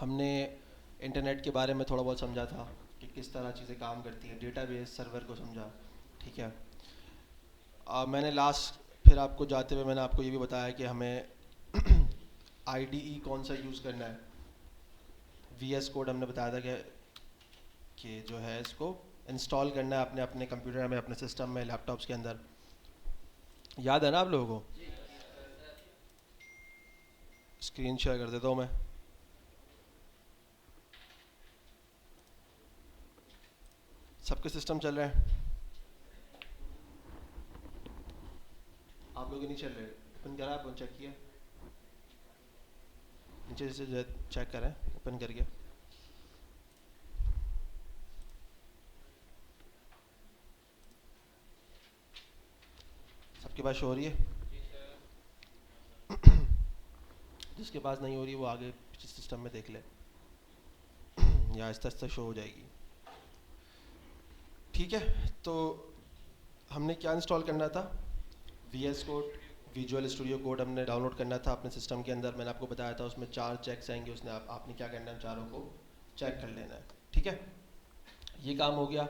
हमने इंटरनेट के बारे में थोड़ा बहुत समझा था कि किस तरह चीज़ें काम करती हैं, डेटाबेस सर्वर को समझा। ठीक है। मैंने लास्ट फिर आपको जाते हुए मैंने आपको ये भी बताया कि हमें आईडीई कौन सा यूज़ करना है। वीएस कोड हमने बताया था कि जो है इसको इंस्टॉल करना है अपने अपने कंप्यूटर में, अपने सिस्टम में, लैपटॉप्स के अंदर। याद है ना आप लोगों को? स्क्रीन शेयर कर देता हूँ मैं। सबके सिस्टम चल रहे हैं? आप लोग नहीं चल रहे? ओपन करा, आप चेक किया? नीचे से जो चेक करें ओपन करके। सबके पास शो हो रही है? जिसके पास नहीं हो रही वो आगे पीछे सिस्टम में देख ले, या आहिस्ता आहिस्ता शो हो जाएगी। ठीक है। तो हमने क्या इंस्टॉल करना था? V S code, visual studio code हमने डाउनलोड करना था अपने सिस्टम के अंदर। मैंने आपको बताया था उसमें 4 चेक्स आएंगे, उसने आपने क्या करना है, चारों को चेक कर लेना है। ठीक है, ये काम हो गया।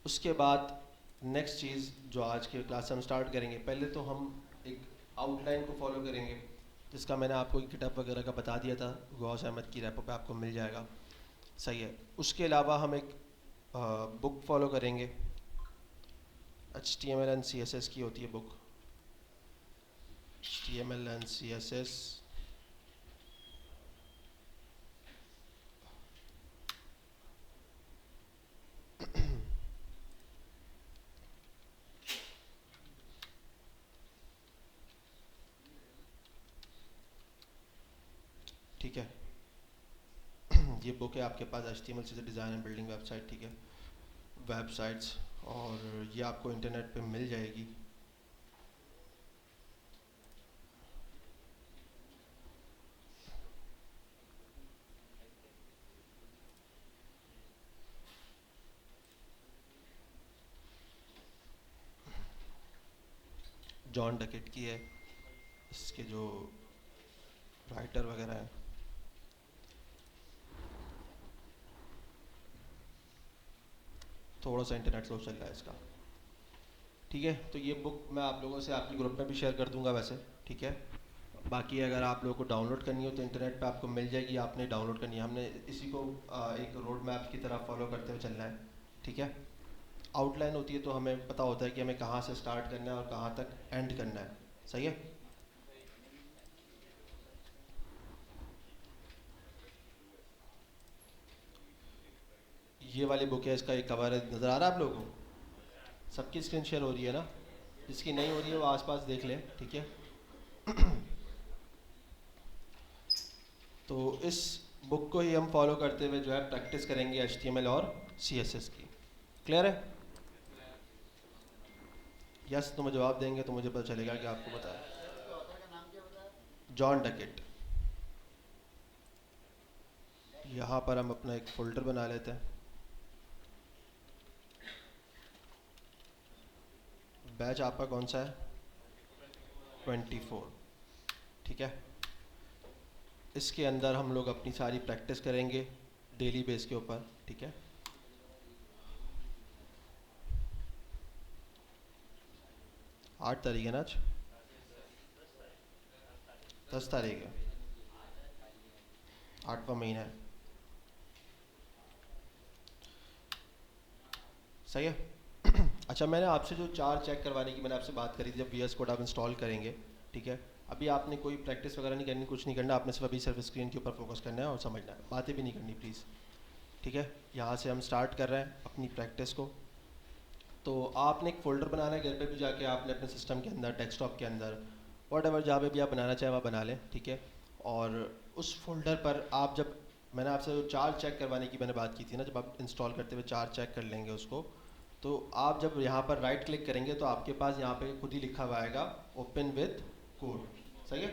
उसके बाद नेक्स्ट चीज़ जो आज के क्लास हम स्टार्ट करेंगे, पहले तो हम एक आउटलाइन को फॉलो करेंगे, जिसका मैंने आपको गिटहब वगैरह का बता दिया था, गौस अहमद की रेपो पे आपको मिल जाएगा। सही है। उसके अलावा हम एक बुक फॉलो करेंगे, HTML एंड CSS की होती है बुक। HTML and CSS। ठीक है, ये बुक है आपके पास, HTML CSS design and building website. ठीक है, वेबसाइट्स, और ये आपको इंटरनेट पे मिल जाएगी। जॉन डकेट की है, इसके जो राइटर वगैरह हैं। थोड़ा सा इंटरनेट स्लो चल रहा है इसका। ठीक है, तो ये बुक मैं आप लोगों से आपके ग्रुप में भी शेयर कर दूंगा वैसे। ठीक है, बाकी अगर आप लोगों को डाउनलोड करनी हो तो इंटरनेट पे आपको मिल जाएगी, आपने डाउनलोड करनी है। हमने इसी को एक रोड मैप की तरह फॉलो करते हुए चलना है। ठीक है, आउटलाइन होती है तो हमें पता होता है कि हमें कहाँ से स्टार्ट करना है और कहाँ तक एंड करना है। सही है। ये वाली बुक है, इसका एक कवर है, नज़र आ रहा है आप लोगों को? सबकी स्क्रीन शेयर हो रही है ना? जिसकी नहीं हो रही है वो आसपास देख ले। ठीक है। तो इस बुक को ही हम फॉलो करते हुए जो है प्रैक्टिस करेंगे HTML और CSS की। क्लियर है? यस, तो मैं जवाब देंगे तो मुझे पता चलेगा कि आपको पता है। John Duckett. यहाँ पर हम अपना एक फ़ोल्डर बना लेते हैं, बैच आपका कौन सा है? 24। ठीक है, इसके अंदर हम लोग अपनी सारी प्रैक्टिस करेंगे डेली बेस के ऊपर। ठीक है, 8 तारीख है ना आज? 10 तारीख है, 8वां महीना है। सही है। अच्छा, मैंने आपसे जो 4 चेक करवाने की मैंने आपसे बात करी थी, जब VS कोड आप इंस्टॉल करेंगे। ठीक है, अभी आपने कोई प्रैक्टिस वगैरह नहीं करनी, कुछ नहीं करना, आपने सिर्फ स्क्रीन के ऊपर फोकस करना है और समझना है, बातें भी नहीं करनी प्लीज़। ठीक है, यहाँ से हम स्टार्ट कर रहे हैं अपनी प्रैक्टिस को। तो आपने एक फ़ोल्डर बनाना है, घर पे भी जाके आपने अपने सिस्टम के अंदर, डेस्कटॉप के अंदर, वॉट जहाँ पे भी आप बनाना चाहें वहाँ बना लें। ठीक है, और उस फोल्डर पर आप जब, मैंने आपसे जो 4 चेक करवाने की मैंने बात की थी ना, जब आप इंस्टॉल करते हुए 4 चेक कर लेंगे उसको, तो आप जब यहाँ पर राइट क्लिक करेंगे तो आपके पास यहाँ पे खुद ही लिखा हुआ आएगा ओपन विथ कोड। सही है।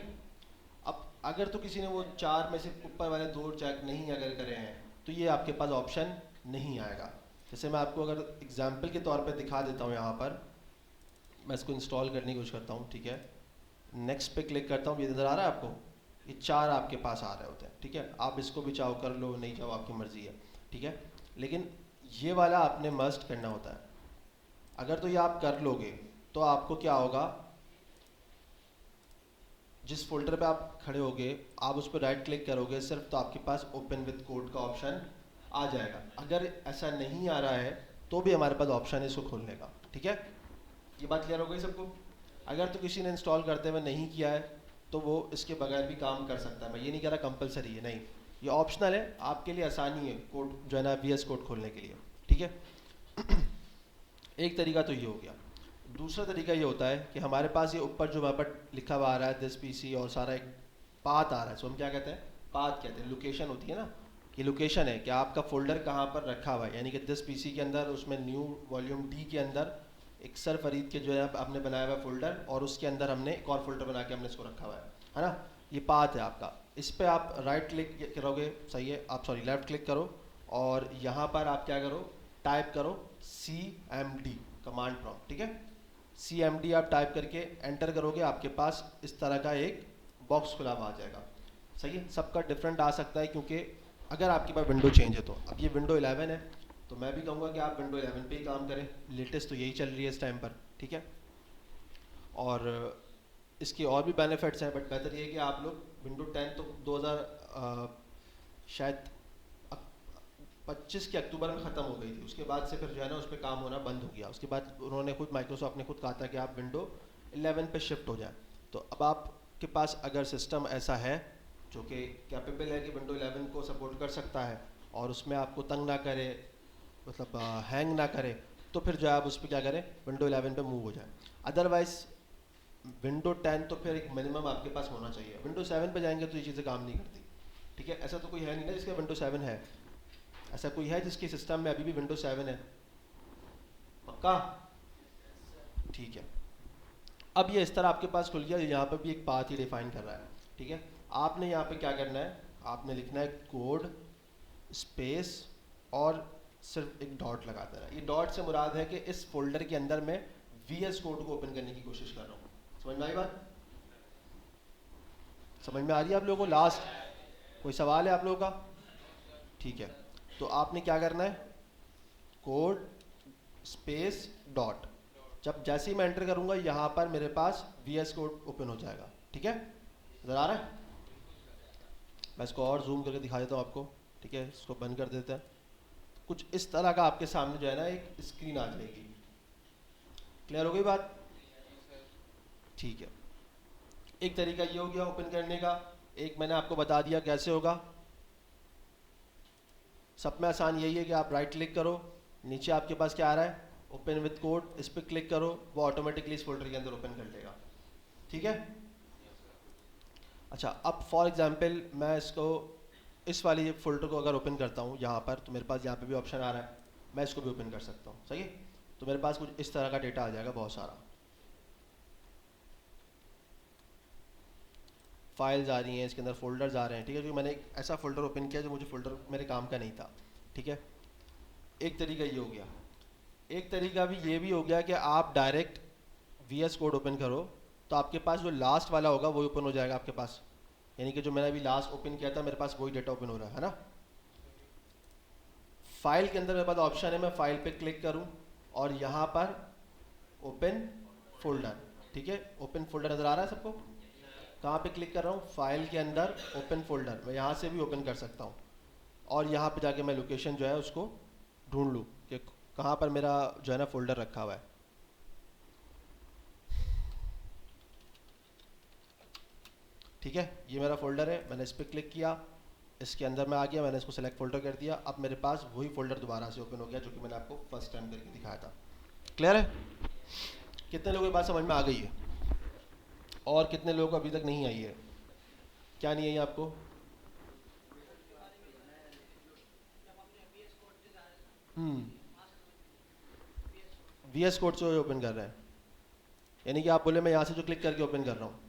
अब अगर तो किसी ने वो 4 में से ऊपर वाले 2 चेक नहीं अगर करे हैं तो ये आपके पास ऑप्शन नहीं आएगा। जैसे मैं आपको अगर एग्जाम्पल के तौर पे दिखा देता हूँ, यहाँ पर मैं इसको इंस्टॉल करने की कोशिश करता हूँ। ठीक है, नेक्स्ट पे क्लिक करता हूँ, ये नज़र आ रहा है आपको? ये 4 आपके पास आ रहे होते हैं, ठीक है। आप इसको भी चाहो कर लो, नहीं चाहो आपकी मर्ज़ी है, ठीक है। लेकिन ये वाला आपने मस्ट करना होता है। अगर तो ये आप कर लोगे तो आपको क्या होगा, जिस फोल्डर पे आप खड़े होगे आप उस पर राइट क्लिक करोगे सिर्फ, तो आपके पास ओपन विद कोड का ऑप्शन आ जाएगा। अगर ऐसा नहीं आ रहा है तो भी हमारे पास ऑप्शन है इसको खोलने का, ठीक है। ये बात क्लियर हो गई सबको? अगर तो किसी ने इंस्टॉल करते हुए नहीं किया है तो वो इसके बगैर भी काम कर सकता है। मैं ये नहीं कह रहा कंपलसरी है, नहीं, ये ऑप्शनल है, आपके लिए आसानी है कोड जो है ना VS कोड खोलने के लिए, ठीक है। एक तरीका तो ये हो गया। दूसरा तरीका ये होता है कि हमारे पास ये ऊपर जो वहाँ पर लिखा हुआ आ रहा है दिस PC और सारा एक पाथ आ रहा है, सो हम क्या कहते हैं, पाथ कहते हैं। लोकेशन होती है ना, कि लोकेशन है कि आपका फोल्डर कहाँ पर रखा हुआ है, यानी कि दिस PC के अंदर, उसमें न्यू वॉल्यूम D के अंदर एक सर फरीद के जो है आपने बनाया हुआ फोल्डर, और उसके अंदर हमने एक और फोल्डर बना के हमने इसको रखा हुआ है ना। ये पाथ है आपका। इस पर आप राइट क्लिक करोगे, सही है, आप सॉरी लेफ़्ट क्लिक करो और यहाँ पर आप क्या करो, टाइप करो CMD कमांड प्रॉम्प्ट, ठीक है। CMD आप टाइप करके एंटर करोगे, आपके पास इस तरह का एक बॉक्स खुला हुआ आ जाएगा, सही है। सबका डिफरेंट आ सकता है क्योंकि अगर आपके पास विंडो चेंज है तो। अब ये विंडो 11 है तो मैं भी कहूँगा कि आप विंडो 11 पे ही काम करें, लेटेस्ट तो यही चल रही है इस टाइम पर, ठीक है। और इसके और भी बेनिफिट्स हैं, बट बेहतर ये है कि आप लोग विंडो 10 तो 2000 शायद 25 के अक्टूबर में ख़त्म हो गई थी, उसके बाद से फिर जो है ना उस पर काम होना बंद हो गया। उसके बाद उन्होंने खुद, माइक्रोसॉफ्ट ने खुद कहा था कि आप विंडो 11 पे शिफ्ट हो जाएं। तो अब आपके पास अगर सिस्टम ऐसा है जो कि कैपेबल है कि विंडो 11 को सपोर्ट कर सकता है और उसमें आपको तंग ना करे, मतलब हैंग ना करे, तो फिर जो है आप उस पर क्या करें, विंडो 11 पे मूव हो जाए। अदरवाइज़ विंडो 10 तो फिर एक मिनिमम आपके पास होना चाहिए। विंडो 7 पे जाएंगे तो ये चीज़ें काम नहीं करती, ठीक है। ऐसा तो कोई है नहीं ना जिसका विंडो 7 है, ऐसा कोई है जिसके सिस्टम में अभी भी विंडो 7 है? पक्का? ठीक है। अब ये इस तरह आपके पास खुल गया, यहाँ पर भी एक पाथ ही डिफाइन कर रहा है, ठीक है। आपने यहाँ पे क्या करना है, आपने लिखना है कोड स्पेस और सिर्फ एक डॉट लगा देना। ये डॉट से मुराद है कि इस फोल्डर के अंदर मैं VS कोड को ओपन करने की कोशिश कर रहा हूँ। समझ में आई बात? समझ में आ रही है आप लोगों को? लास्ट कोई सवाल है आप लोगों का? ठीक है, तो आपने क्या करना है, कोड स्पेस डॉट, जब जैसे ही मैं एंटर करूंगा यहाँ पर मेरे पास VS कोड ओपन हो जाएगा, ठीक है। नजर आ रहा है? मैं इसको और जूम करके दिखा देता हूँ आपको, ठीक है। इसको बंद कर देते हैं। कुछ इस तरह का आपके सामने जो है ना एक स्क्रीन आ जाएगी। क्लियर हो गई बात? ठीक है। एक तरीका ये हो गया ओपन करने का, एक मैंने आपको बता दिया कैसे होगा। सब में आसान यही है कि आप राइट क्लिक करो, नीचे आपके पास क्या आ रहा है, ओपन विद कोड, इस पर क्लिक करो, वो ऑटोमेटिकली इस फोल्डर के अंदर ओपन कर लेगा, ठीक है। अच्छा, अब फॉर एग्जांपल मैं इसको, इस वाली फोल्डर को अगर ओपन करता हूँ यहाँ पर, तो मेरे पास यहाँ पे भी ऑप्शन आ रहा है, मैं इसको भी ओपन कर सकता हूँ, सही है। तो मेरे पास कुछ इस तरह का डेटा आ जाएगा, बहुत सारा फाइल्स आ रही हैं, इसके अंदर फोल्डर्स आ रहे हैं, ठीक है। क्योंकि मैंने एक ऐसा फोल्डर ओपन किया जो मुझे फोल्डर मेरे काम का नहीं था, ठीक है। एक तरीका ये हो गया। एक तरीका भी ये भी हो गया कि आप डायरेक्ट VS कोड ओपन करो, तो आपके पास जो लास्ट वाला होगा वो ओपन हो जाएगा आपके पास, यानी कि जो मैंने अभी लास्ट ओपन किया था मेरे पास वही डेटा ओपन हो रहा है ना। फाइल के अंदर मेरे पास ऑप्शन है, मैं फाइल पे क्लिक करूं और यहाँ पर ओपन फोल्डर, ठीक है। ओपन फोल्डर नज़र आ रहा है सबको? कहाँ पे क्लिक कर रहा हूँ, फाइल के अंदर ओपन फोल्डर, मैं यहाँ से भी ओपन कर सकता हूँ और यहाँ पे जाके मैं लोकेशन जो है उसको ढूंढ लूँ कि कहाँ पर मेरा जो है ना फोल्डर रखा हुआ है। ठीक है, ये मेरा फोल्डर है, मैंने इस पर क्लिक किया, इसके अंदर मैं आ गया, मैंने इसको सेलेक्ट फोल्डर कर दिया। अब मेरे पास वही फोल्डर दोबारा से ओपन हो गया जो कि मैंने आपको फर्स्ट टाइम करके दिखाया था। क्लियर है? कितने लोगों की बात समझ में आ गई है और कितने लोगों को अभी तक नहीं आई है? क्या नहीं आई आपको? VS कोड से ओपन कर रहे हैं, यानी कि आप बोले मैं यहाँ से जो क्लिक करके ओपन कर रहा हूँ,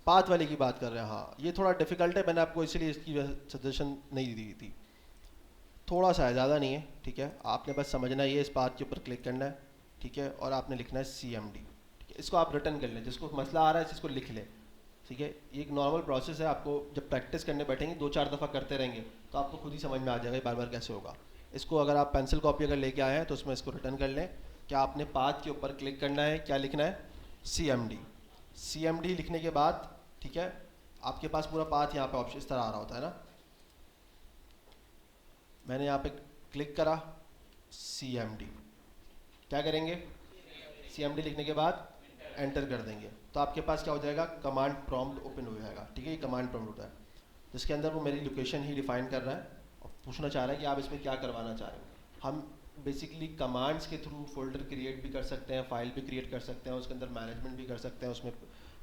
पाथ वाले की बात कर रहे हैं। हाँ, ये थोड़ा डिफिकल्ट है, मैंने आपको इसलिए इसकी सजेशन नहीं दी थी। थोड़ा सा है, ज़्यादा नहीं है, ठीक है। आपने बस समझना ये, इस पाथ के ऊपर क्लिक करना है, ठीक है, और आपने लिखना है CMD, ठीक इसको आप रिटर्न कर लें, जिसको मसला आ रहा है इसको लिख लें, ठीक है। ये एक नॉर्मल प्रोसेस है, आपको जब प्रैक्टिस करने बैठेंगे 2-4 दफ़ा करते रहेंगे तो आपको खुद ही समझ में आ जाएगा बार बार कैसे होगा। इसको अगर आप पेंसिल कॉपी अगर लेके आए हैं तो उसमें इसको रिटर्न कर लें। क्या आपने पाथ के ऊपर क्लिक करना है, क्या लिखना है, CMD। CMD लिखने के बाद, ठीक है, आपके पास पूरा पाथ यहाँ पे ऑप्शन इस तरह आ रहा होता है ना। मैंने यहाँ पे क्लिक करा CMD, क्या करेंगे, CMD लिखने के बाद एंटर कर देंगे तो आपके पास क्या हो जाएगा, कमांड प्रॉम्प्ट ओपन हो जाएगा, ठीक है। ये कमांड प्रॉम्प्ट होता है जिसके अंदर वो मेरी लोकेशन ही डिफाइन कर रहा है और पूछना चाह रहा है कि आप इसमें क्या करवाना चाह रहे हो। हम बेसिकली कमांड्स के थ्रू फोल्डर क्रिएट भी कर सकते हैं, फाइल भी क्रिएट कर सकते हैं, उसके अंदर मैनेजमेंट भी कर सकते हैं, उसमें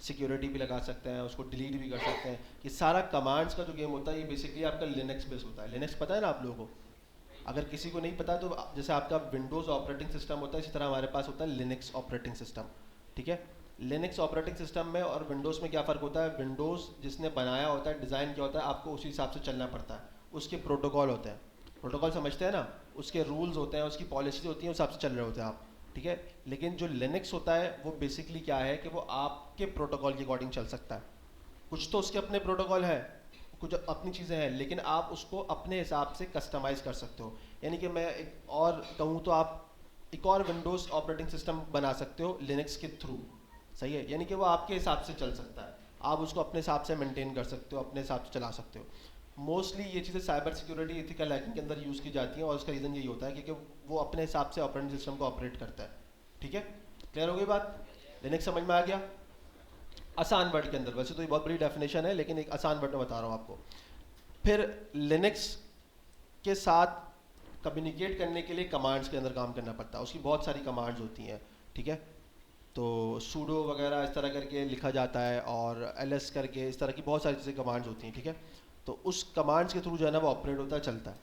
सिक्योरिटी भी लगा सकते हैं, उसको डिलीट भी कर सकते हैं। ये सारा कमांड्स का जो गेम होता है ये बेसिकली आपका लिनक्स बेस होता है। लिनक्स पता है ना आप लोगों को, अगर किसी को नहीं पता तो जैसे आपका विंडोज़ ऑपरेटिंग सिस्टम होता है इसी तरह हमारे पास होता है लिनक्स ऑपरेटिंग सिस्टम, ठीक है। लिनक्स ऑपरेटिंग सिस्टम में और विंडोज़ में क्या फ़र्क होता है, विंडोज़ जिसने बनाया होता है, डिज़ाइन किया होता है, आपको उसी हिसाब से चलना पड़ता है, उसके प्रोटोकॉल होते हैं, प्रोटोकॉल समझते हैं ना, उसके रूल्स होते हैं, उसकी पॉलिसीज होती हैं, उस हिसाब से चल रहे होते हैं आप, ठीक है। लेकिन जो लिनक्स होता है वो बेसिकली क्या है कि वो आपके प्रोटोकॉल के अकॉर्डिंग चल सकता है। कुछ तो उसके अपने प्रोटोकॉल हैं, कुछ अपनी चीज़ें हैं, लेकिन आप उसको अपने हिसाब से कस्टमाइज़ कर सकते हो। यानी कि मैं एक और कहूँ तो आप एक और विंडोज़ ऑपरेटिंग सिस्टम बना सकते हो लिनक्स के थ्रू, सही है। यानी कि वो आपके हिसाब से चल सकता है, आप उसको अपने हिसाब से मेंटेन कर सकते हो, अपने हिसाब से चला सकते हो। मोस्टली ये चीज़ें साइबर सिक्योरिटी, एथिकल हैकिंग के अंदर यूज़ की जाती हैं और उसका रीज़न यही होता है क्योंकि वो अपने हिसाब से ऑपरेटिंग सिस्टम को ऑपरेट करता है, ठीक है। क्लियर हो गई बात, लिनक्स समझ में आ गया। आसान वर्ड के अंदर, वैसे तो ये बहुत बड़ी डेफिनेशन है लेकिन एक आसान वर्ड में बता रहा हूँ आपको। फिर लिनक्स के साथ कम्युनिकेट करने के लिए कमांड्स के अंदर काम करना पड़ता है, उसकी बहुत सारी कमांड्स होती हैं, ठीक है। तो सूडो वगैरह इस तरह करके लिखा जाता है और ls करके, इस तरह की बहुत सारी चीज़ें कमांड्स होती हैं, ठीक है। तो उस कमांड्स के थ्रू जो है ना वो ऑपरेट होता है, चलता है।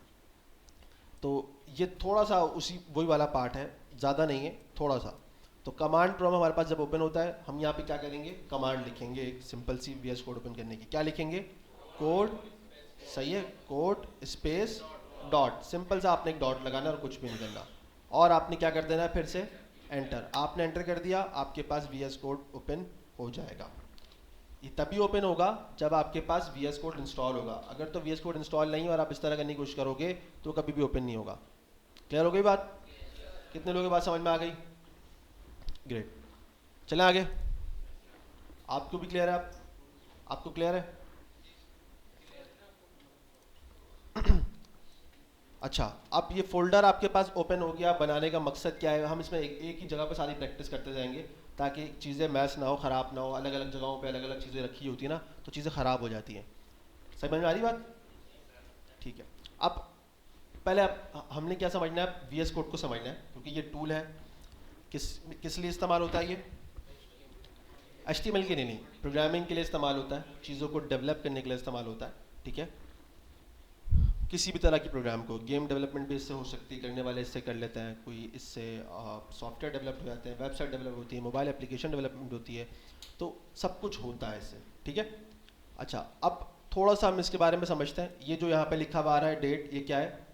तो ये थोड़ा सा उसी वही वाला पार्ट है, ज़्यादा नहीं है, थोड़ा सा। तो कमांड प्रॉम्प्ट हमारे पास जब ओपन होता है हम यहाँ पे क्या करेंगे, कमांड लिखेंगे, एक सिंपल सी VS कोड ओपन करने की। क्या लिखेंगे, कोड, सही है, कोड स्पेस डॉट, सिंपल सा आपने एक डॉट लगाना और कुछ भी नहीं करना, और आपने क्या कर देना है, फिर से एंटर। आपने एंटर कर दिया, आपके पास VS कोड ओपन हो जाएगा। ये तभी ओपन होगा जब आपके पास VS कोड इंस्टॉल होगा। अगर तो VS कोड इंस्टॉल नहीं और आप इस तरह करने की कोशिश करोगे तो कभी भी ओपन नहीं होगा। क्लियर हो गई बात, कितने लोगों की बात समझ में आ गई, ग्रेट। चलें आगे, आपको भी क्लियर है, आपको क्लियर है। अच्छा, अब ये फोल्डर आपके पास ओपन हो गया, बनाने का मकसद क्या है, हम इसमें एक ही जगह पर सारी प्रैक्टिस करते जाएंगे ताकि चीज़ें मैच ना हो, ख़राब ना हो। अलग अलग जगहों पे अलग अलग चीज़ें रखी होती है ना तो चीज़ें ख़राब हो जाती हैं। समझ में आ रही बात, ठीक है। अब पहले हमने क्या समझना है, VS कोड को समझना है क्योंकि ये टूल है। किस लिए इस्तेमाल होता है ये, HTML के लिए नहीं, प्रोग्रामिंग के लिए इस्तेमाल होता है, चीज़ों को डेवलप करने के लिए इस्तेमाल होता है, ठीक है। किसी भी तरह की प्रोग्राम को, गेम डेवलपमेंट भी इससे हो सकती है, करने वाले इससे कर लेते हैं, कोई इससे सॉफ्टवेयर डेवलप हो जाते हैं, वेबसाइट डेवलप होती है, मोबाइल एप्लीकेशन डेवलपमेंट होती है, तो सब कुछ होता है इससे, ठीक है। अच्छा, अब थोड़ा सा हम इसके बारे में समझते हैं। ये जो यहाँ पे लिखा हुआ आ रहा है डेट, ये क्या है,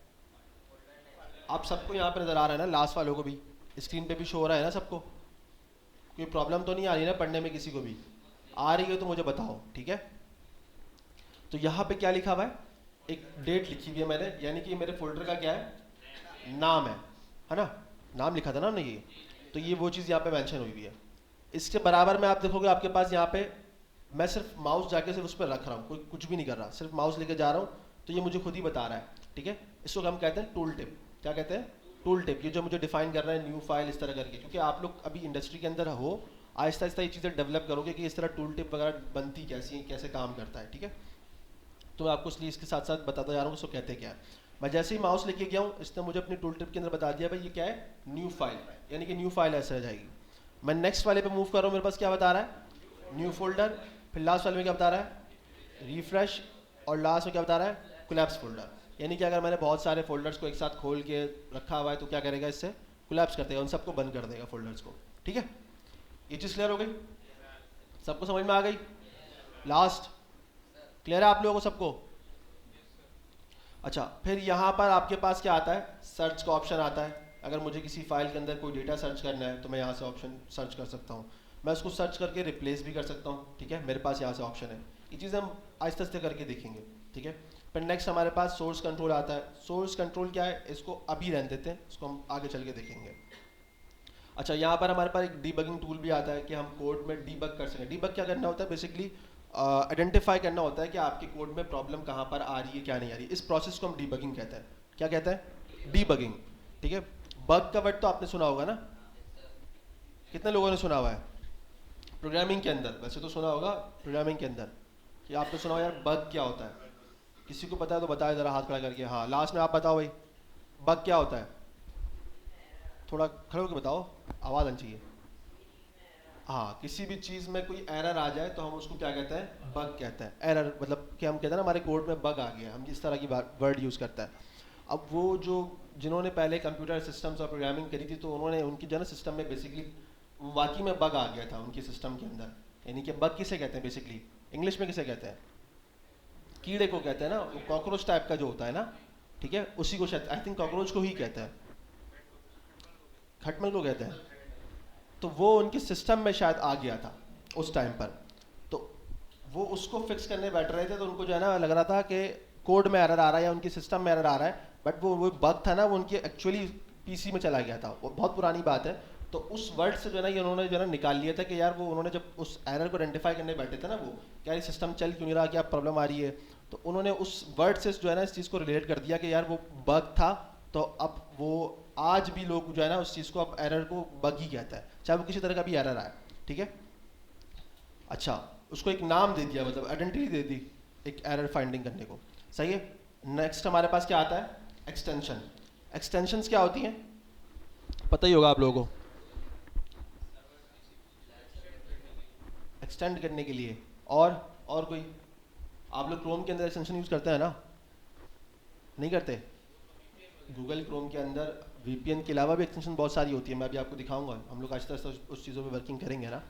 आप सबको यहाँ पे नज़र आ रहा है ना, लास्ट वालों को भी स्क्रीन पे भी शो हो रहा है ना सबको, कोई प्रॉब्लम तो नहीं आ रही ना पढ़ने में, किसी को भी आ रही है तो मुझे बताओ, ठीक है। तो यहाँ पे क्या लिखा हुआ है, एक डेट लिखी हुई है मैंने, यानी कि मेरे फोल्डर का क्या है, नाम है ना, नाम लिखा था ना हमने ये, तो ये वो चीज़ यहाँ पे मेंशन हुई हुई है। इसके बराबर में आप देखोगे आपके पास यहाँ पे, मैं सिर्फ माउस जाके सिर्फ उस पर रख रहा हूँ, कोई कुछ भी नहीं कर रहा, सिर्फ माउस लेके जा रहा हूँ, तो ये मुझे खुद ही बता रहा है, ठीक है। इसको हम कहते हैं टूल टिप। क्या कहते हैं, टूल टिप। ये जो मुझे डिफाइन कर रहा है न्यू फाइल इस तरह करके, क्योंकि आप लोग अभी इंडस्ट्री के अंदर हो, आहिस्ता आहिस्ता ये चीज़ें डेवलप करोगे कि इस तरह टूल टिप वगैरह बनती कैसी है, कैसे काम करता है, ठीक है। तो मैं आपको इसलिए इसके साथ साथ बताता जा रहा हूँ इसको कहते क्या है। मैं जैसे ही माउस लेके गया हूँ, इसने मुझे अपनी टूल टिप के अंदर बता दिया भाई ये क्या है, न्यू फाइल, यानी कि न्यू फाइल ऐसे आ जाएगी। मैं नेक्स्ट वाले पे मूव कर रहा हूँ, मेरे पास क्या बता रहा है, न्यू फोल्डर, फिर लास्ट वाले में क्या बता रहा है, रिफ्रेश, और लास्ट में क्या बता रहा है, कोलैप्स फोल्डर। यानी कि अगर मैंने बहुत सारे फोल्डर्स को एक साथ खोल के रखा हुआ है तो क्या करेगा, इससे कोलैप्स कर देगा, उन सबको बंद कर देगा फोल्डर्स को, ठीक है। ये चीज़ क्लियर हो गई, सबको समझ में आ गई, लास्ट क्लियर है आप लोगों को सबको। अच्छा, फिर यहाँ पर आपके पास क्या आता है, सर्च का ऑप्शन आता है। अगर मुझे किसी फाइल के अंदर कोई डेटा सर्च करना है तो मैं यहाँ से ऑप्शन सर्च कर सकता हूँ। मैं उसको सर्च करके रिप्लेस भी कर सकता हूँ, ठीक है, मेरे पास यहाँ से ऑप्शन है। ये चीज़ें हम आहिस्ते आहिस्ते करके देखेंगे, ठीक है। फिर नेक्स्ट हमारे पास सोर्स कंट्रोल आता है। सोर्स कंट्रोल क्या है, इसको अभी रहने देते हैं, इसको हम आगे चल के देखेंगे। अच्छा, यहाँ पर हमारे पास एक डीबगिंग टूल भी आता है कि हम कोड में डीबग कर सकें। डीबग क्या करना होता है, बेसिकली आइडेंटिफाई करना होता है कि आपके कोड में प्रॉब्लम कहाँ पर आ रही है, क्या नहीं आ रही है। इस प्रोसेस को हम डीबगिंग कहते हैं। क्या कहते हैं, डीबगिंग, ठीक है। बग का वर्ड तो आपने सुना होगा ना, कितने लोगों ने सुना हुआ है प्रोग्रामिंग के अंदर? वैसे तो सुना होगा प्रोग्रामिंग के अंदर कि आपने सुना हो यार बग क्या होता है। किसी को पता है तो बताए ज़रा हाथ खड़ा करके। हाँ, लास्ट में आप बताओ भाई, बग क्या होता है? थोड़ा खड़े होकर बताओ, आवाज़ आनी चाहिए। हाँ, किसी भी चीज़ में कोई एरर आ जाए तो हम उसको क्या कहते हैं, बग कहते हैं। एरर मतलब कि हम कहते हैं ना हमारे कोड में बग आ गया, हम इस तरह की वर्ड यूज़ करता है। अब वो जो जिन्होंने पहले कंप्यूटर सिस्टम्स और प्रोग्रामिंग करी थी, तो उन्होंने उनकी जो है ना सिस्टम में बेसिकली वाकई में बग आ गया था उनके सिस्टम के अंदर। यानी कि बग किसे कहते हैं बेसिकली, इंग्लिश में किसे कहते हैं? कीड़े को कहते हैं ना, कॉकरोच टाइप का जो होता है ना, ठीक है, उसी को शायद आई थिंक कॉकरोच को ही कहते हैं, खटमल को कहते हैं। तो वो उनके सिस्टम में शायद आ गया था उस टाइम पर, तो वो उसको फिक्स करने बैठ रहे थे। तो उनको जो है ना लग रहा था कि कोड में एरर आ रहा है या उनके सिस्टम में एरर आ रहा है, बट वो बग था ना, वो उनके एक्चुअली पीसी में चला गया था। वो बहुत पुरानी बात है। तो उस वर्ड से जो है ना ये उन्होंने जो है ना निकाल लिया था कि यार वो उन्होंने जब उस एरर को आइडेंटिफाई करने बैठे थे ना, वो क्या ये सिस्टम चल क्यों नहीं रहा, क्या प्रॉब्लम आ रही है, तो उन्होंने उस वर्ड से जो है ना इस चीज़ को रिलेट कर दिया कि यार वो बग था। तो अब वो आज भी लोग जो है ना उस चीज़ को, अब एरर को बग ही कहता है, चाहे वो किसी तरह का भी एरर आए, ठीक है। अच्छा, उसको एक नाम दे दिया, मतलब आइडेंटिटी दे दी एक एरर फाइंडिंग करने को, सही है। नेक्स्ट हमारे पास क्या आता है, एक्सटेंशन। एक्सटेंशंस क्या होती हैं, पता ही होगा आप लोगों को, एक्सटेंड करने के लिए। और कोई, आप लोग क्रोम के अंदर एक्सटेंशन यूज़ करते हैं ना, नहीं करते? गूगल क्रोम के अंदर वीपीएन के अलावा भी एक्सटेंशन बहुत सारी होती है, मैं अभी आपको दिखाऊंगा। हम लोग आहिस्ता आहिस्ता उस चीज़ों पे वर्किंग करेंगे ना।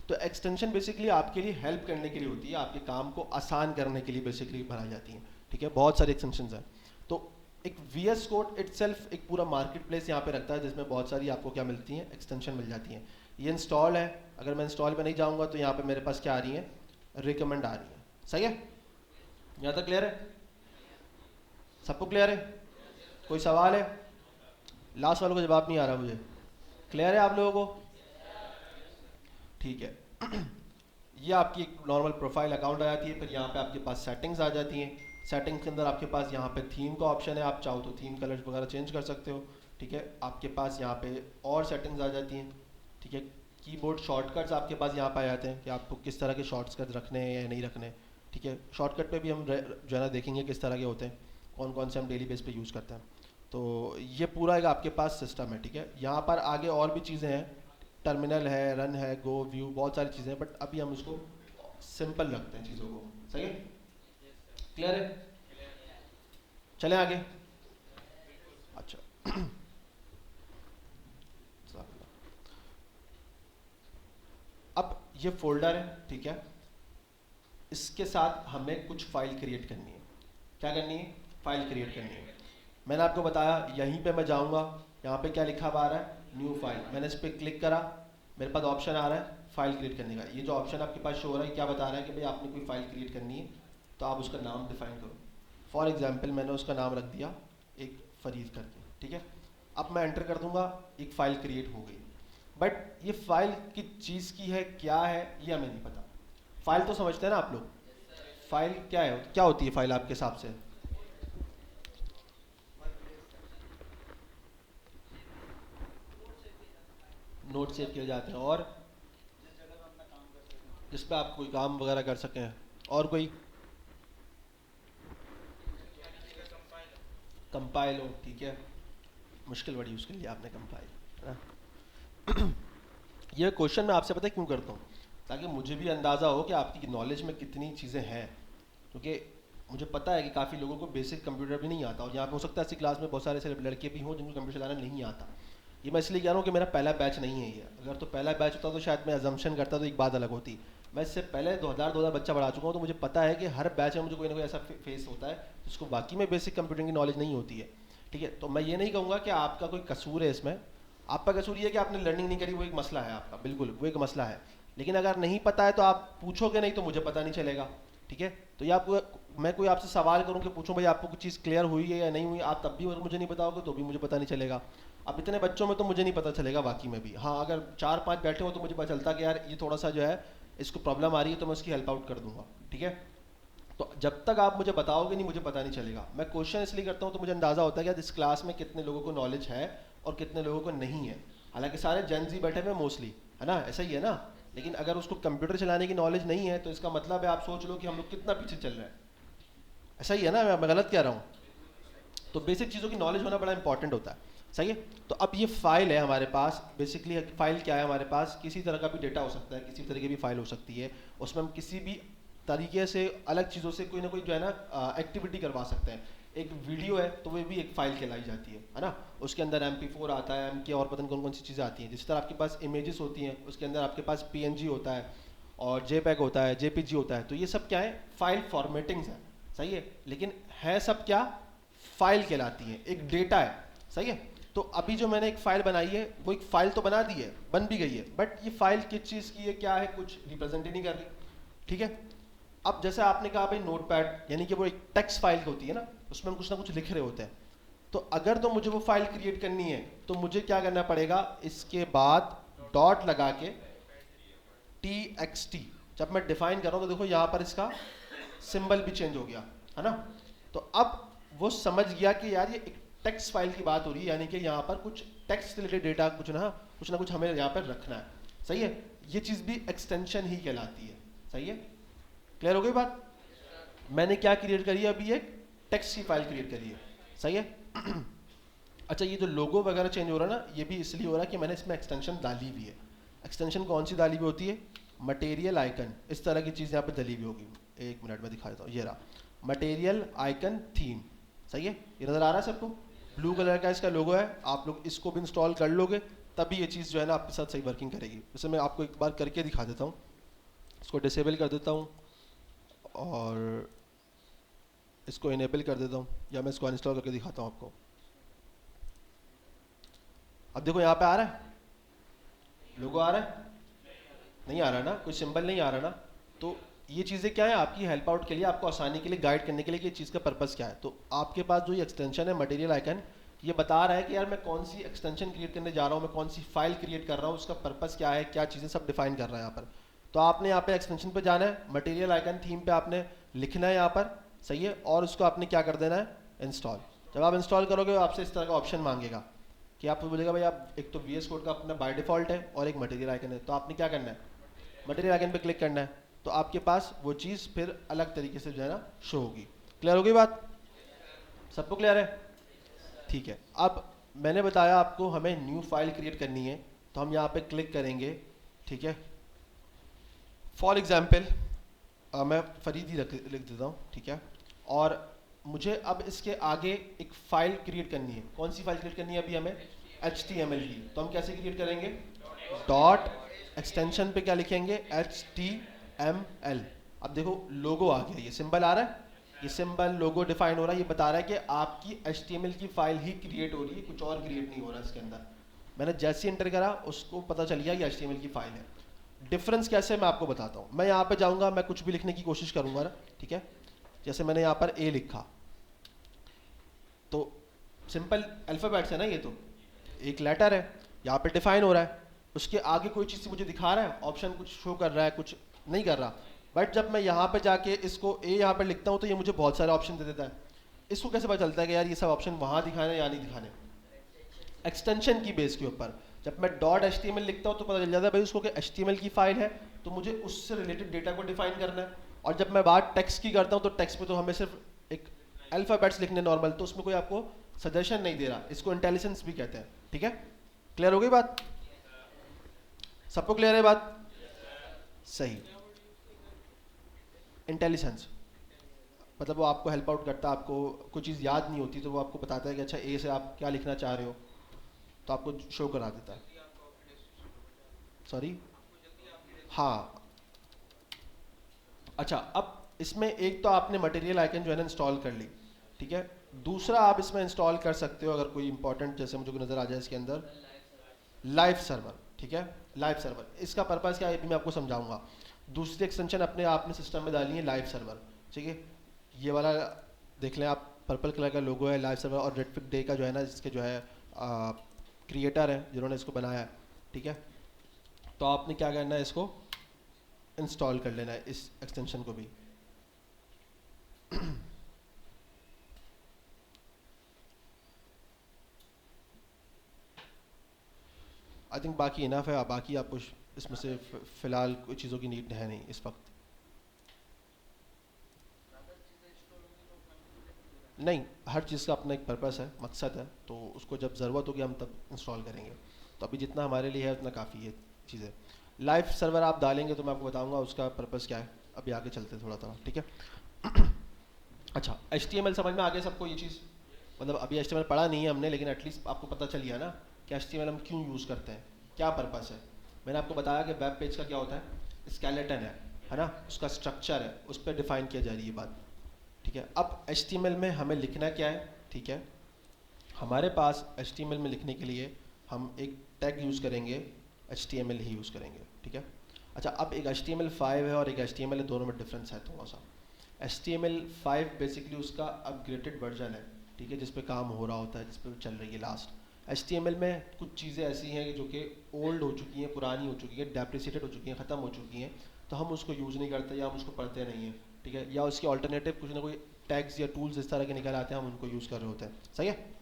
तो एक्सटेंशन बेसिकली आपके लिए हेल्प करने के लिए होती है, आपके काम को आसान करने के लिए बेसिकली बनाई जाती हैं, ठीक है। बहुत सारी एक्सटेंशन हैं। तो एक VS कोड इटसेल्फ एक पूरा मार्केट प्लेस यहाँ पे रखता है, जिसमें बहुत सारी आपको क्या मिलती हैं, एक्सटेंशन मिल जाती हैं। ये इंस्टॉल है, अगर मैं इंस्टॉल पे नहीं जाऊँगा तो यहाँ पे मेरे पास क्या आ रही है, रिकमेंड आ रही है, सही है। यहाँ तक क्लियर है, सबको क्लियर है? कोई सवाल है? लास्ट वालों का जवाब नहीं आ रहा मुझे, क्लियर है आप लोगों को? ठीक है। ये आपकी एक नॉर्मल प्रोफाइल अकाउंट आ जाती है। फिर यहाँ पे आपके पास सेटिंग्स आ जाती हैं। सेटिंग्स के अंदर आपके पास यहाँ पे थीम का ऑप्शन है, आप चाहो तो थीम कलर्स वगैरह चेंज कर सकते हो, ठीक है। आपके पास यहाँ पे और सेटिंग्स आ जाती हैं, ठीक है। कीबोर्ड शॉर्टकट्स आपके पास यहाँ पे आ जाते हैं कि आपको किस तरह के शॉर्टकट्स रखने हैं या नहीं रखने, ठीक है। शॉर्टकट पे भी हम जो है ना देखेंगे किस तरह के होते हैं, कौन कौन से हम डेली बेस पे यूज़ करते हैं। तो ये पूरा एक आपके पास सिस्टम है, ठीक है। यहाँ पर आगे और भी चीज़ें हैं, टर्मिनल है, रन है, गो, व्यू, बहुत सारी चीज़ें हैं, बट अभी हम उसको सिंपल रखते हैं चीज़ों को, सही है, क्लियर है। चलें आगे। अच्छा, अब ये फोल्डर है, ठीक है। इसके साथ हमें कुछ फाइल क्रिएट करनी है। क्या करनी है, फाइल क्रिएट करनी है। मैंने आपको बताया, यहीं पे मैं जाऊंगा, यहाँ पे क्या लिखा हुआ आ रहा है, न्यू फाइल। मैंने इस पर क्लिक करा, मेरे पास ऑप्शन आ रहा है फाइल क्रिएट करने का। ये जो ऑप्शन आपके पास शो हो रहा है, क्या बता रहा है कि भाई आपने कोई फाइल क्रिएट करनी है, तो आप उसका नाम डिफाइन करो। फॉर एग्जाम्पल मैंने उसका नाम रख दिया एक फरीद करके, ठीक है। अब मैं एंटर कर दूंगा, एक फ़ाइल क्रिएट हो गई। बट ये फाइल किस चीज़ की है, क्या है, ये हमें नहीं पता। फाइल तो समझते हैं ना आप लोग, फाइल क्या है, क्या होती है फाइल आपके हिसाब से? नोट सेव किए जाते हैं, और जिस पे आप कोई काम वगैरह कर सकें। और कोई? कंपाइल हो, ठीक है, मुश्किल वर्ड यूज़ कर लिया आपने, कंपाइल, है ना। ये क्वेश्चन मैं आपसे पता है क्यों करता हूँ, ताकि मुझे भी अंदाज़ा हो कि आपकी नॉलेज में कितनी चीज़ें हैं। क्योंकि मुझे पता है कि काफ़ी लोगों को बेसिक कंप्यूटर भी नहीं आता, और यहाँ पे हो सकता है ऐसी क्लास में बहुत सारे ऐसे लड़के भी हों जिनको कंप्यूटर चलाना नहीं आता। ये मैं इसलिए कह रहा हूँ कि मेरा पहला बैच नहीं है ये। अगर तो पहला बैच होता तो शायद मैं अजम्पशन करता तो एक बात अलग होती। मैं इससे पहले 2000 बच्चा बढ़ा चुका हूँ, तो मुझे पता है कि हर बैच में मुझे कोई ना कोई ऐसा फेस होता है जिसको बाकी में बेसिक कंप्यूटिंग की नॉलेज नहीं होती है, ठीक है। तो मैं ये नहीं कहूँगा कि आपका कोई कसूर है इसमें। आपका कसूर ये है कि आपने लर्निंग नहीं करी, वो एक मसला है आपका, बिल्कुल वो एक मसला है। लेकिन अगर नहीं पता है तो आप पूछोगे नहीं तो मुझे पता नहीं चलेगा, ठीक है। तो ये आपको, मैं कोई आपसे सवाल करूं कि पूछूं भाई आपको कुछ चीज़ क्लियर हुई है या नहीं हुई, आप तब भी अगर मुझे नहीं बताओगे तो भी मुझे पता नहीं चलेगा। अब इतने बच्चों में तो मुझे नहीं पता चलेगा, बाकी में भी हाँ, अगर 4-5 बैठे हो तो मुझे पता चलता कि यार ये थोड़ा सा जो है इसको प्रॉब्लम आ रही है तो मैं उसकी हेल्प आउट कर दूंगा, ठीक है। तो जब तक आप मुझे बताओगे नहीं मुझे पता नहीं चलेगा। मैं क्वेश्चन इसलिए करता हूँ तो मुझे अंदाज़ा होता है कि यार इस क्लास में कितने लोगों को नॉलेज है और कितने लोगों को नहीं है। हालांकि सारे जेन-ज़ी बैठे हुए मोस्टली, है ना, ऐसा ही है ना। लेकिन अगर उसको कंप्यूटर चलाने की नॉलेज नहीं है तो इसका मतलब है, आप सोच लो कि हम लोग कितना पीछे चल रहे हैं। ऐसा ही है ना, मैं गलत कह रहा हूँ? तो बेसिक चीज़ों की नॉलेज होना बड़ा इंपॉर्टेंट होता है, सही है। तो अब ये फाइल है हमारे पास, बेसिकली फाइल क्या है हमारे पास, किसी तरह का भी डेटा हो सकता है, किसी तरह की भी फाइल हो सकती है। उसमें हम किसी भी तरीके से अलग चीज़ों से कोई ना कोई जो है ना एक्टिविटी करवा सकते हैं। एक वीडियो है तो वो भी एक फाइल कहलाई जाती है ना। उसके अंदर MP4 आता है, MK और पता नहीं कौन कौन सी चीज़ें आती हैं। जिस तरह आपके पास इमेजेस होती हैं उसके अंदर आपके पास PNG होता है और JPEG होता है, JPG होता है। तो ये सब क्या है, फाइल फॉर्मेटिंग्स है, सही है। लेकिन है सब क्या, फाइल कहलाती है, एक डेटा है, सही है। तो अभी जो मैंने एक फाइल बनाई है वो एक फाइल तो बना दी है, बन भी गई है, बट ये फाइल किस चीज़ की है, क्या है, कुछ रिप्रेजेंट ही नहीं कर रही, ठीक है। अब जैसे आपने कहा भाई नोटपैड, यानी कि वो एक टेक्स्ट फाइल होती है ना, उसमें हम कुछ ना कुछ लिख रहे होते हैं। तो अगर तो मुझे वो फाइल क्रिएट करनी है तो मुझे क्या करना पड़ेगा, इसके बाद डॉट लगा के TXT जब मैं डिफाइन कर रहा हूँ तो देखो यहाँ पर इसका सिंबल भी चेंज हो गया, है ना। तो अब वो समझ गया कि यार ये एक टेक्स्ट फाइल की बात हो रही है, यानी कि यहाँ पर कुछ टेक्स्ट रिलेटेड डेटा कुछ ना कुछ हमें यहाँ पर रखना है, सही है। ये चीज़ भी एक्सटेंशन ही कहलाती है, सही है। क्लियर हो गई बात? मैंने क्या क्रिएट करी है, अभी एक टेक्स्ट की फाइल क्रिएट करी है, सही है। अच्छा, ये जो लोगो वगैरह चेंज हो रहा है ना, ये भी इसलिए हो रहा है कि मैंने इसमें एक्सटेंशन डाली हुई है। एक्सटेंशन कौन सी डाली हुई होती है, मटेरियल आइकन, इस तरह की चीज़ यहाँ पे डली हुई होगी। एक मिनट में दिखा देता हूँ, ये रहा मटेरियल आइकन थीम, सही है। ये नज़र आ रहा है सबको, ब्लू कलर का इसका लोगो है। आप लोग इसको भी इंस्टॉल कर लोगे तभी ये चीज़ जो है ना आपके साथ सही वर्किंग करेगी। जैसे मैं आपको एक बार करके दिखा देता हूँ, इसको डिसेबल कर देता हूँ और इसको इनेबल कर देता हूँ, या मैं इसको अनइंस्टॉल करके दिखाता हूँ आपको। अब देखो यहाँ पे आ रहा है, लोगो आ रहा है, नहीं आ रहा ना, कोई सिंबल नहीं आ रहा ना। तो ये चीज़ें क्या है, आपकी हेल्प आउट के लिए, आपको आसानी के लिए, गाइड करने के लिए कि ये चीज़ का पर्पस क्या है। तो आपके पास जो ये एक्सटेंशन है मटेरियल आइकन, ये बता रहा है कि यार मैं कौन सी एक्सटेंशन क्रिएट करने जा रहा हूँ, मैं कौन सी फाइल क्रिएट कर रहा हूँ, उसका पर्पस क्या है, क्या चीज़ें सब डिफाइन कर रहा है यहाँ पर। तो आपने यहाँ पे एक्सटेंशन पे जाना है, मटेरियल आइकन थीम पे आपने लिखना है यहाँ पर, सही है। और उसको आपने क्या कर देना है, इंस्टॉल। जब आप इंस्टॉल करोगे आपसे इस तरह का ऑप्शन मांगेगा कि आपको बोलेगा भाई आप एक तो VS कोड का अपना बाय डिफ़ॉल्ट है और एक मटेरियल आइकन है। तो आपने क्या करना है, मटेरियल आइकन पे क्लिक करना है, तो आपके पास वो चीज़ फिर अलग तरीके से जो है ना शो होगी। क्लियर हो गई बात? सबको क्लियर है? ठीक है। अब मैंने बताया आपको हमें न्यू फाइल क्रिएट करनी है, तो हम यहाँ पे क्लिक करेंगे, ठीक है। फॉर एग्जाम्पल मैं फरीदी लिख देता हूँ, ठीक है। और मुझे अब इसके आगे एक फ़ाइल क्रिएट करनी है। कौन सी फाइल क्रिएट करनी है अभी हमें, HTML की। तो हम कैसे क्रिएट करेंगे, डॉट एक्सटेंशन पे क्या लिखेंगे, HTML। अब देखो लोगो आ गया, ये सिंबल आ रहा है, ये सिंबल लोगो डिफाइन हो रहा है। ये बता रहा है कि आपकी HTML की फाइल ही क्रिएट हो रही है, कुछ और क्रिएट नहीं हो रहा इसके अंदर। मैंने जैसे इंटर करा उसको पता चल गया ये HTML की फाइल है। डिफरेंस कैसे मैं आपको बताता हूँ। मैं यहाँ पे जाऊँगा, मैं कुछ भी लिखने की कोशिश करूँगा ना, ठीक है। जैसे मैंने यहाँ पर A लिखा, तो सिंपल अल्फ़ाबेट्स है ना, ये तो एक लेटर है, यहाँ पे डिफाइन हो रहा है। उसके आगे कोई चीज़ मुझे दिखा रहा है, ऑप्शन कुछ शो कर रहा है, कुछ नहीं कर रहा। बट जब मैं यहाँ पे जाके इसको A यहाँ पे लिखता हूँ तो ये मुझे बहुत सारे ऑप्शन दे देता है। इसको कैसे पता चलता है कि यार ये सब ऑप्शन वहाँ दिखाने या नहीं दिखाने, एक्सटेंशन की बेस के ऊपर। जब मैं डॉट HTML लिखता हूँ तो पता चल जाता है भाई उसको कि HTML की फाइल है, तो मुझे उससे रिलेटेड डेटा को डिफाइन करना है। और जब मैं बात टेक्स्ट की करता हूँ तो टेक्स्ट पे तो हमें सिर्फ एक अल्फ़ाबेट्स लिखने नॉर्मल, तो उसमें कोई आपको सजेशन नहीं दे रहा। इसको इंटेलिजेंस भी कहते हैं, ठीक है। क्लियर हो गई बात? सबको क्लियर है बात? सही। इंटेलिजेंस मतलब वो आपको हेल्प आउट करता है। आपको कोई चीज़ याद नहीं होती तो वो आपको बताता है कि अच्छा A से आप क्या लिखना चाह रहे हो, तो आपको शो करा देता है। सॉरी, हाँ। अच्छा, अब इसमें एक तो आपने मटेरियल आइकन जो है ना इंस्टॉल कर ली, ठीक है। दूसरा आप इसमें इंस्टॉल कर सकते हो अगर कोई इंपॉर्टेंट, जैसे मुझे नज़र आ जाए इसके अंदर लाइव सर्वर, ठीक है। लाइव सर्वर, इसका पर्पज़ क्या है ये भी मैं आपको समझाऊंगा। दूसरी एक्सटेंशन अपने आपने सिस्टम में डालनी है लाइव सर्वर, ठीक है। ये वाला देख लें आप, पर्पल कलर का लोगो है लाइव सर्वर, और रेडफिक डे का जो है ना, इसके जो है क्रिएटर है जिन्होंने इसको बनाया है, ठीक है। तो आपने क्या करना है, इसको इंस्टॉल कर लेना है इस एक्सटेंशन को भी। आई थिंक बाकी इनफ है, बाकी आपको इसमें से फ़िलहाल कुछ चीज़ों की नीड है नहीं इस वक्त। नहीं, हर चीज़ का अपना एक पर्पस है, मकसद है, तो उसको जब ज़रूरत होगी हम तब इंस्टॉल करेंगे। तो अभी जितना हमारे लिए है उतना काफ़ी है चीज़ें। लाइव सर्वर आप डालेंगे तो मैं आपको बताऊंगा उसका पर्पस क्या है, अभी आगे चलते थोड़ा थोड़ा, ठीक है। अच्छा, HTML समझ में आ गया सबको ये चीज़? मतलब अभी HTML पढ़ा नहीं है हमने, लेकिन एटलीस्ट आपको पता चल गया ना कि HTML हम क्यों यूज़ करते हैं, क्या पर्पस है। मैंने आपको बताया कि वेब पेज का क्या होता है, स्केलेटन है ना, उसका स्ट्रक्चर है, उस पर डिफ़ाइन किया जा रही है बात, ठीक है। अब HTML में हमें लिखना क्या है, ठीक है। हमारे पास HTML में लिखने के लिए हम एक टैग यूज़ करेंगे, HTML ही यूज़ करेंगे, ठीक है। अच्छा, अब एक HTML5 है और एक HTML है, दोनों में डिफरेंस है थोड़ा सा। HTML5 बेसिकली उसका अपग्रेडेड वर्जन है, ठीक है, जिस पे काम हो रहा होता है, जिस पे चल रही है लास्ट। HTML में कुछ चीज़ें ऐसी हैं जो कि ओल्ड हो चुकी हैं, पुरानी हो चुकी हैं, डेप्रिसिएटेड हो चुकी हैं, ख़त्म हो चुकी हैं, तो हम उसको यूज़ नहीं करते या हम उसको पढ़ते नहीं हैं, ठीक है। या उसके ऑल्टरनेटिव कुछ ना कोई टैग्स या टूल्स इस तरह के निकल आते हैं, हम उनको यूज़ कर रहे होते हैं, सही है।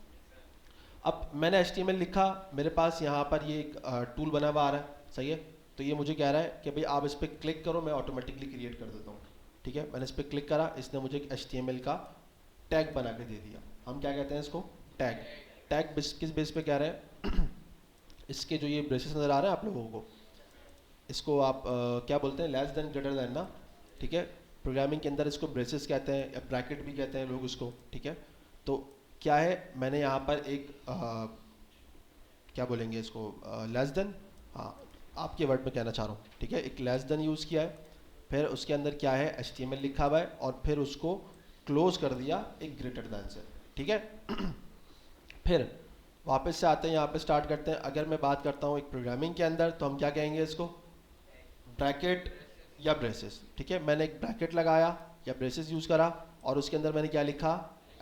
अब मैंने HTML लिखा, मेरे पास यहाँ पर ये एक टूल बना हुआ आ रहा है, सही है। तो ये मुझे कह रहा है कि भाई आप इस पर क्लिक करो, मैं ऑटोमेटिकली क्रिएट कर देता हूँ, ठीक है। मैंने इस पर क्लिक करा, इसने मुझे एक HTML का टैग बना के दे दिया। हम क्या कहते हैं इसको, टैग। टैग किस बेस पे कह रहे हैं इसके जो ये ब्रेसेस नज़र आ रहे हैं आप लोगों को, इसको आप क्या बोलते हैं, लेस देन ग्रेटर देन ना, ठीक है। प्रोग्रामिंग के अंदर इसको ब्रेसेस कहते हैं या ब्रैकेट भी कहते हैं लोग इसको, ठीक है। तो क्या है, मैंने यहाँ पर एक क्या बोलेंगे इसको, लेस देन, हाँ आपके वर्ड में कहना चाह रहा हूँ, ठीक है। एक लेस देन यूज़ किया है, फिर उसके अंदर क्या है, HTML लिखा हुआ है, और फिर उसको क्लोज कर दिया एक ग्रेटर देन से, ठीक है। फिर वापस से आते हैं यहाँ पे, स्टार्ट करते हैं। अगर मैं बात करता हूँ एक प्रोग्रामिंग के अंदर, तो हम क्या कहेंगे इसको, ब्रैकेट या ब्रेसेस, ठीक है। मैंने एक ब्रैकेट लगाया या ब्रेसेस यूज़ करा, और उसके अंदर मैंने क्या लिखा,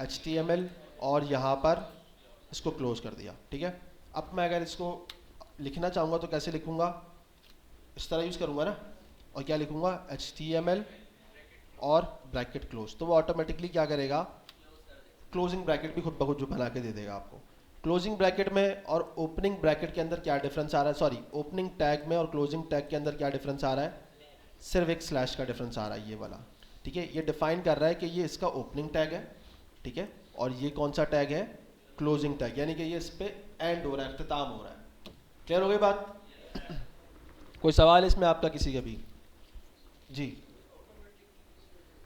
HTML, और यहाँ पर इसको क्लोज कर दिया, ठीक है। अब मैं अगर इसको लिखना चाहूँगा तो कैसे लिखूँगा, इस तरह यूज़ करूँगा ना, और क्या लिखूँगा, HTML और ब्रैकेट क्लोज, तो वो ऑटोमेटिकली क्या करेगा, क्लोजिंग ब्रैकेट भी खुद ब खुद जो बना के दे देगा आपको। क्लोजिंग ब्रैकेट में और ओपनिंग ब्रैकेट के अंदर क्या डिफरेंस आ रहा है, सॉरी ओपनिंग टैग में और क्लोजिंग टैग के अंदर क्या डिफरेंस आ रहा है, सिर्फ एक स्लैश का डिफरेंस आ रहा है, ये वाला, ठीक है। ये डिफाइन कर रहा है कि ये इसका ओपनिंग टैग है, ठीक है, और ये कौन सा टैग है, क्लोजिंग टैग, यानी कि ये इस पे एंड हो रहा है, इख्तिताम हो रहा है। क्लियर हो गई बात? कोई सवाल इसमें आपका किसी का भी? जी,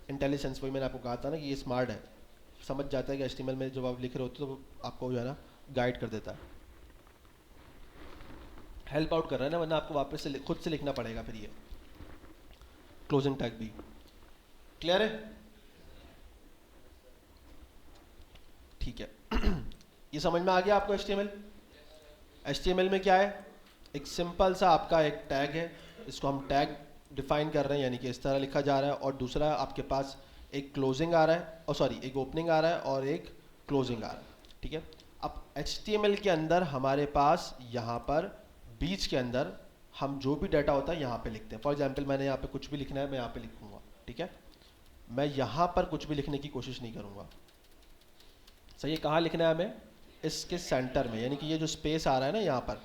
इंटेलिजेंस, वही मैंने आपको कहा था ना कि ये स्मार्ट है, समझ जाता है कि HTML में जब आप लिख रहे होते हो तो वो आपको जो है ना गाइड कर देता है, हेल्प आउट कर रहा है ना, वरना आपको वापस से खुद से लिखना पड़ेगा फिर ये क्लोजिंग टैग भी। क्लियर है? ठीक है। ये समझ में आ गया आपको HTML? HTML में क्या है, एक सिंपल सा आपका एक टैग है, इसको हम टैग डिफाइन कर रहे हैं, यानी कि इस तरह लिखा जा रहा है, और दूसरा आपके पास एक क्लोजिंग आ रहा है, और सॉरी एक ओपनिंग आ रहा है और एक क्लोजिंग आ रहा है, ठीक है। अब HTML के अंदर हमारे पास यहाँ पर बीच के अंदर हम जो भी डाटा होता है यहाँ पे लिखते हैं। फॉर एग्जांपल मैंने यहाँ पे कुछ भी लिखना है, मैं यहाँ पे लिखूँगा, ठीक है। मैं यहाँ पर कुछ भी लिखने की कोशिश नहीं करूँगा, सही है। कहाँ लिखना है हमें, इसके सेंटर में, यानी कि ये जो स्पेस आ रहा है ना यहाँ पर,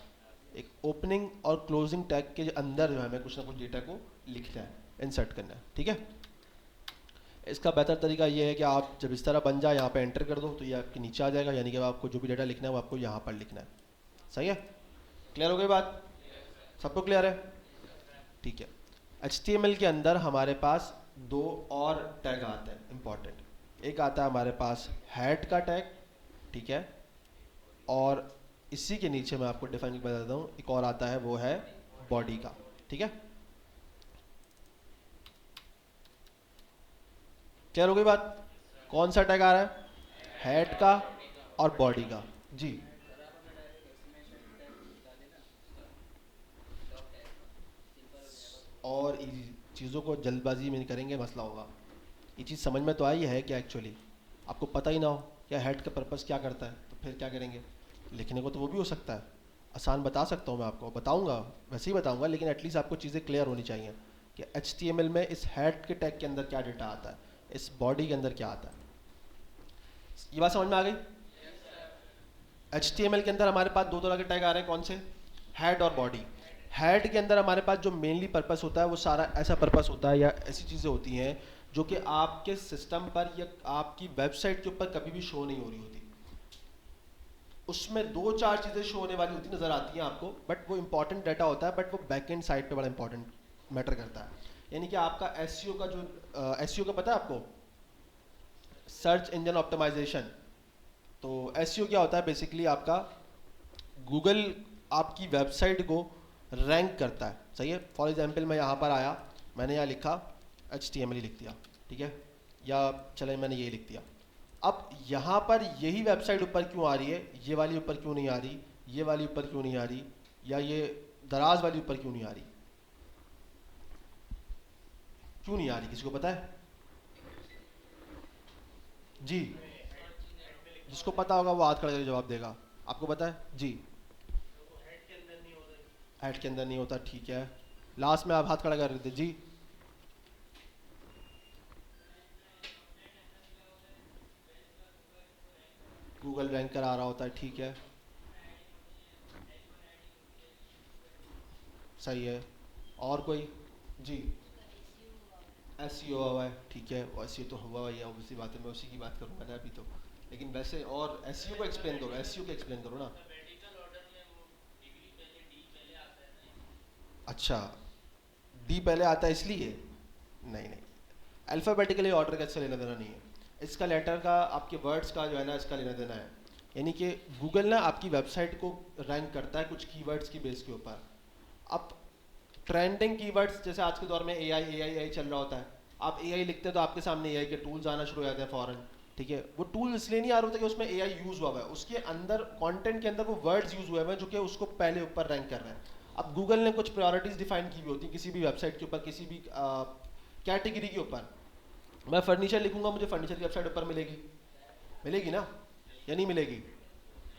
एक ओपनिंग और क्लोजिंग टैग के अंदर जो है हमें कुछ ना कुछ डेटा को लिखना है, इंसर्ट करना है, ठीक है। इसका बेहतर तरीका ये है कि आप जब इस तरह बन जाए, यहाँ पे एंटर कर दो तो ये आपके नीचे आ जाएगा, यानी कि आपको जो भी डेटा लिखना है वो आपको यहाँ पर लिखना है, सही है। क्लियर हो गई बात? सबको क्लियर है? ठीक है। HTML के अंदर हमारे पास दो और टैग आते हैं इम्पॉर्टेंट। एक आता है हमारे पास हेड का टैग, ठीक है, और इसी के नीचे मैं आपको डिफाइन बता देता हूँ, एक और आता है वो है बॉडी का, ठीक है। क्लियर हो गई बात? कौन सा टैग आ रहा है, हेड का और बॉडी का, जी। चीज़ों को जल्दबाजी में नहीं करेंगे, मसला होगा। ये चीज़ समझ में तो आई है कि एक्चुअली आपको पता ही ना हो क्या हेड का पर्पस क्या करता है, तो फिर क्या करेंगे? लिखने को तो वो भी हो सकता है, आसान बता सकता हूँ मैं आपको, बताऊँगा, वैसे ही बताऊँगा, लेकिन एटलीस्ट आपको चीज़ें क्लियर होनी चाहिए कि HTML में इस हेड के टैग के अंदर क्या डेटा आता है, इस बॉडी के अंदर क्या आता है। ये बात समझ में आ गई? HTML के अंदर हमारे पास दो तरह के टैग आ रहे हैं, कौन से? हेड और बॉडी। हेड के अंदर हमारे पास जो मेनली पर्पस होता है वो सारा ऐसा पर्पस होता है या ऐसी चीज़ें होती हैं जो कि आपके सिस्टम पर या आपकी वेबसाइट के ऊपर कभी भी शो नहीं हो रही होती। उसमें दो चार चीज़ें शो होने वाली होती नज़र आती हैं आपको, बट वो इंपॉर्टेंट डाटा होता है, बट वो बैक एंड साइड पे बड़ा इंपॉर्टेंट मैटर करता है। यानी कि आपका एसईओ का जो एसईओ का पता है आपको, सर्च इंजन ऑप्टिमाइजेशन। तो एसईओ क्या होता है? बेसिकली आपका गूगल आपकी वेबसाइट को रैंक करता है, सही है। फॉर एग्जांपल मैं यहाँ पर आया, मैंने यहाँ लिखा HTML ही लिख दिया, ठीक है, या चले मैंने ये लिख दिया। अब यहाँ पर यही वेबसाइट ऊपर क्यों आ रही है, ये वाली ऊपर क्यों नहीं आ रही, ये वाली ऊपर क्यों नहीं आ रही, या ये दराज वाली ऊपर क्यों नहीं आ रही? क्यों नहीं आ रही, किसी को पता है? जी, जिसको पता होगा वो हाथ खड़ा करके जवाब देगा। आपको पता है? जी, हेड के अंदर नहीं होता, ठीक है। लास्ट में आप हाथ खड़ा कर रहे थे जी। गूगल रैंक करा रहा होता है, ठीक है, सही है। और कोई? जी, एसईओ हुआ है, ठीक है, एसईओ तो हुआ ही है, ऑब्वियसली बात है, मैं उसी की बात करूँगा ना अभी तो। लेकिन वैसे और एसईओ को एक्सप्लेन करो, एसईओ को एक्सप्लेन करो ना। अच्छा, डी पहले आता है इसलिए? नहीं नहीं, अल्फ़ाबेटिकली ऑर्डर का इससे लेना देना नहीं है, इसका लेटर का, आपके वर्ड्स का जो है ना, इसका लेना देना है। यानी कि गूगल ना आपकी वेबसाइट को रैंक करता है कुछ कीवर्ड्स की बेस के ऊपर। अब ट्रेंडिंग कीवर्ड्स, जैसे आज के दौर में एआई चल रहा होता है, आप एआई लिखते हैं तो आपके सामने एआई के टूल्स आना शुरू हो जाते हैं फ़ौरन, ठीक है। वो टूल इसलिए नहीं आ रहा होता कि उसमें एआई यूज़ हुआ है, उसके अंदर कंटेंट के अंदर वो वर्ड्स यूज़ हुए हैं जो कि उसको पहले ऊपर रैंक कर रहे हैं। अब गूगल ने कुछ प्रायोरिटीज़ डिफाइन की हुई होती है किसी भी वेबसाइट के ऊपर, किसी भी कैटेगरी के ऊपर। मैं फर्नीचर लिखूंगा, मुझे फर्नीचर की वेबसाइट ऊपर मिलेगी, मिलेगी ना, या नहीं मिलेगी?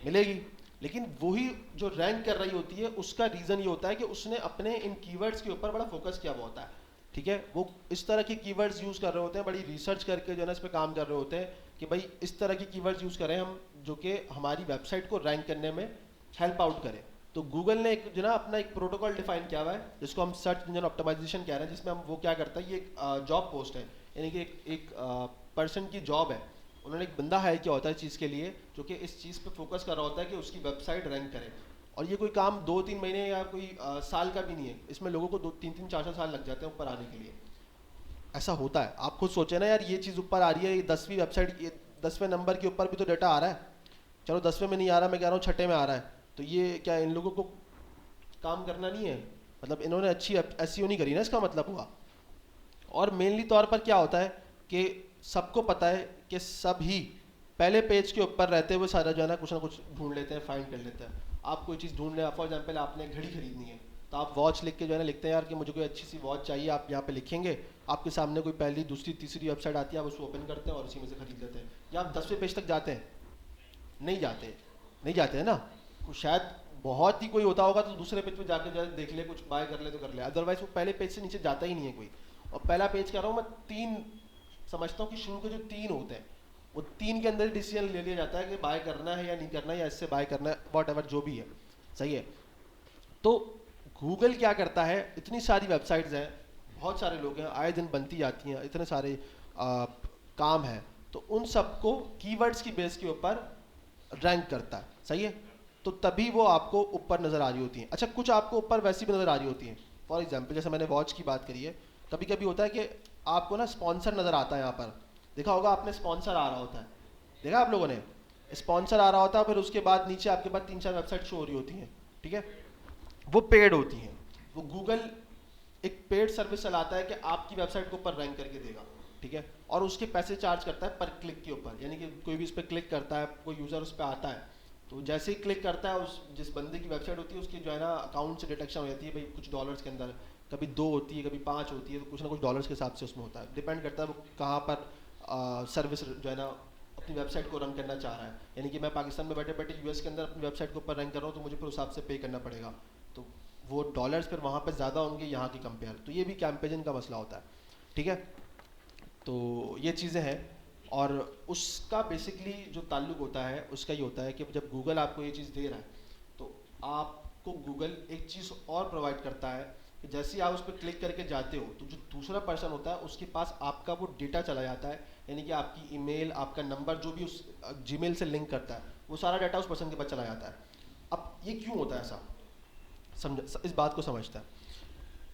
मिलेगी। लेकिन वही जो रैंक कर रही होती है उसका रीज़न ये होता है कि उसने अपने इन कीवर्ड्स के ऊपर बड़ा फोकस किया हुआ होता है, ठीक है। वो इस तरह के कीवर्ड्स यूज़ कर रहे होते हैं, बड़ी रिसर्च करके जो है ना इस पर काम कर रहे होते हैं कि भाई इस तरह की कीवर्ड्स यूज़ करें हम जो कि हमारी वेबसाइट को रैंक करने में हेल्प आउट करें। तो गूगल ने एक जो ना अपना एक प्रोटोकॉल डिफाइन किया हुआ है जिसको हम सर्च इंजन ऑप्टिमाइजेशन कह रहे हैं, जिसमें हम वो क्या करता है, ये एक जॉब पोस्ट है, यानी कि एक पर्सन की जॉब है। उन्होंने एक बंदा हायर किया होता है इस चीज़ के लिए जो कि इस चीज़ पे फोकस कर रहा होता है कि उसकी वेबसाइट रैंक करे। और ये कोई काम 2-3 महीने या कोई साल का भी नहीं है, इसमें लोगों को 2-3 4 साल लग जाते हैं ऊपर आने के लिए। ऐसा होता है, आप खुद सोचे ना यार, ये चीज़ ऊपर आ रही है, ये 10वीं वेबसाइट, ये 10वें नंबर के ऊपर भी तो डाटा आ रहा है, चलो 10वें में नहीं आ रहा, मैं कह रहा हूँ 6ठे में आ रहा है, तो ये क्या इन लोगों को काम करना नहीं है? मतलब इन्होंने अच्छी एसईओ नहीं करी ना, इसका मतलब हुआ। और मेनली तौर पर क्या होता है कि सबको पता है कि सब ही पहले पेज के ऊपर रहते हुए सारा जो है ना कुछ ढूंढ लेते हैं, फाइंड कर लेते हैं। आप कोई चीज़ ढूंढ लें, फॉर एग्जांपल आपने घड़ी खरीदनी है तो आप वॉच लिख के जो है ना लिखते हैं यार कि मुझे कोई अच्छी सी वॉच चाहिए, आप यहाँ पे लिखेंगे, आपके सामने कोई पहली दूसरी तीसरी वेबसाइट आती है, आप उसको ओपन करते हैं और उसी में से खरीद लेते हैं। या आप 10वें पेज तक जाते हैं? नहीं जाते, नहीं जाते हैं ना। शायद बहुत ही कोई होता होगा तो दूसरे पेज पे जाके जो है देख ले, कुछ बाय कर ले तो कर ले, अदरवाइज वो पहले पेज से नीचे जाता ही नहीं है कोई। और पहला पेज कह रहा हूँ मैं, 3 समझता हूँ कि शुरू के जो 3 होते हैं वो 3 के अंदर डिसीजन ले लिया जाता है कि बाय करना है या नहीं करना है, या इससे बाय करना है, वॉट एवर जो भी है, सही है। तो गूगल क्या करता है, इतनी सारी वेबसाइट्स हैं, बहुत सारे लोग हैं, आए दिन बनती जाती हैं, इतने सारे काम हैं, तो उन सबको कीवर्ड्स की बेस के ऊपर रैंक करता है, सही है। तो तभी वो आपको ऊपर नज़र आ रही होती हैं। अच्छा, कुछ आपको ऊपर वैसी भी नज़र आ रही होती हैं, फॉर एग्जांपल जैसे मैंने वॉच की बात करी है, कभी कभी होता है कि आपको ना स्पॉन्सर नज़र आता है, यहाँ पर देखा होगा आपने, स्पॉन्सर आ रहा होता है, देखा आप लोगों ने, स्पॉन्सर आ रहा होता है, फिर उसके बाद नीचे आपके पास 3-4 वेबसाइट शो हो रही होती हैं, ठीक है, वो पेड होती हैं। वो गूगल एक पेड सर्विस चलाता है कि आपकी वेबसाइट को ऊपर रैंक करके देगा, ठीक है, और उसके पैसे चार्ज करता है पर क्लिक के ऊपर, यानी कि कोई भी उस पर क्लिक करता है, कोई यूज़र उस पर आता है, तो जैसे ही क्लिक करता है, उस जिस बंदे की वेबसाइट होती है उसकी जो है ना अकाउंट से डिटेक्शन हो जाती है, भाई कुछ डॉलर्स के अंदर कभी 2 होती है, कभी 5 होती है, तो कुछ ना कुछ डॉलर्स के हिसाब से उसमें होता है, डिपेंड करता है वो कहाँ पर सर्विस जो है ना अपनी वेबसाइट को रन करना चाह रहा है। यानी कि मैं पाकिस्तान में बैठे बैठे यूएस के अंदर अपनी वेबसाइट के ऊपर रन कर रहा हूँ, तो मुझे फिर उस हिसाब से पे करना पड़ेगा, तो वो डॉलर्स फिर वहाँ पर ज़्यादा होंगे यहाँ की कंपेयर, तो ये भी कैंपेजन का मसला होता है, ठीक है। तो ये चीज़ें हैं, और उसका बेसिकली जो ताल्लुक होता है उसका ये होता है कि जब गूगल आपको ये चीज़ दे रहा है, तो आपको गूगल एक चीज़ और प्रोवाइड करता है कि जैसे ही आप उस पर क्लिक करके जाते हो, तो जो दूसरा पर्सन होता है उसके पास आपका वो डेटा चला जाता है, यानी कि आपकी ईमेल, आपका नंबर, जो भी उस जीमेल से लिंक करता है, वो सारा डाटा उस पर्सन के पास चला जाता है। अब ये क्यों होता है ऐसा, समझ इस बात को समझता है।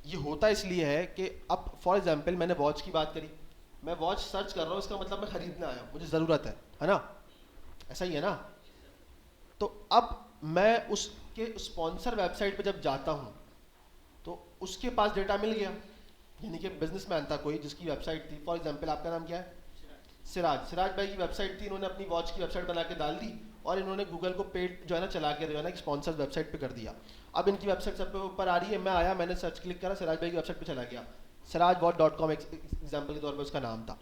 ये होता इसलिए है कि अब फॉर एग्जांपल मैंने वॉच की बात करी, मैं वॉच सर्च कर रहा हूँ, इसका मतलब मैं खरीदने आया हूँ, मुझे ज़रूरत है ना, ऐसा ही है ना। तो अब मैं उसके स्पॉन्सर वेबसाइट पे जब जाता हूँ, तो उसके पास डेटा मिल गया, यानी कि बिजनेसमैन था कोई जिसकी वेबसाइट थी, फॉर एग्जांपल आपका नाम क्या है, सिराज भाई की वेबसाइट थी, इन्होंने अपनी वॉच की वेबसाइट बना के डाल दी, और इन्होंने गूगल को पेड जो है ना चला के जो है ना एक स्पॉन्सर वेबसाइट पे कर दिया। अब इनकी वेबसाइट सब पे ऊपर आ रही है, मैं आया, मैंने सर्च क्लिक करा, सिराज भाई की वेबसाइट पे चला गया, sirajbot.com एग्जाम्पल के तौर पर उसका नाम था।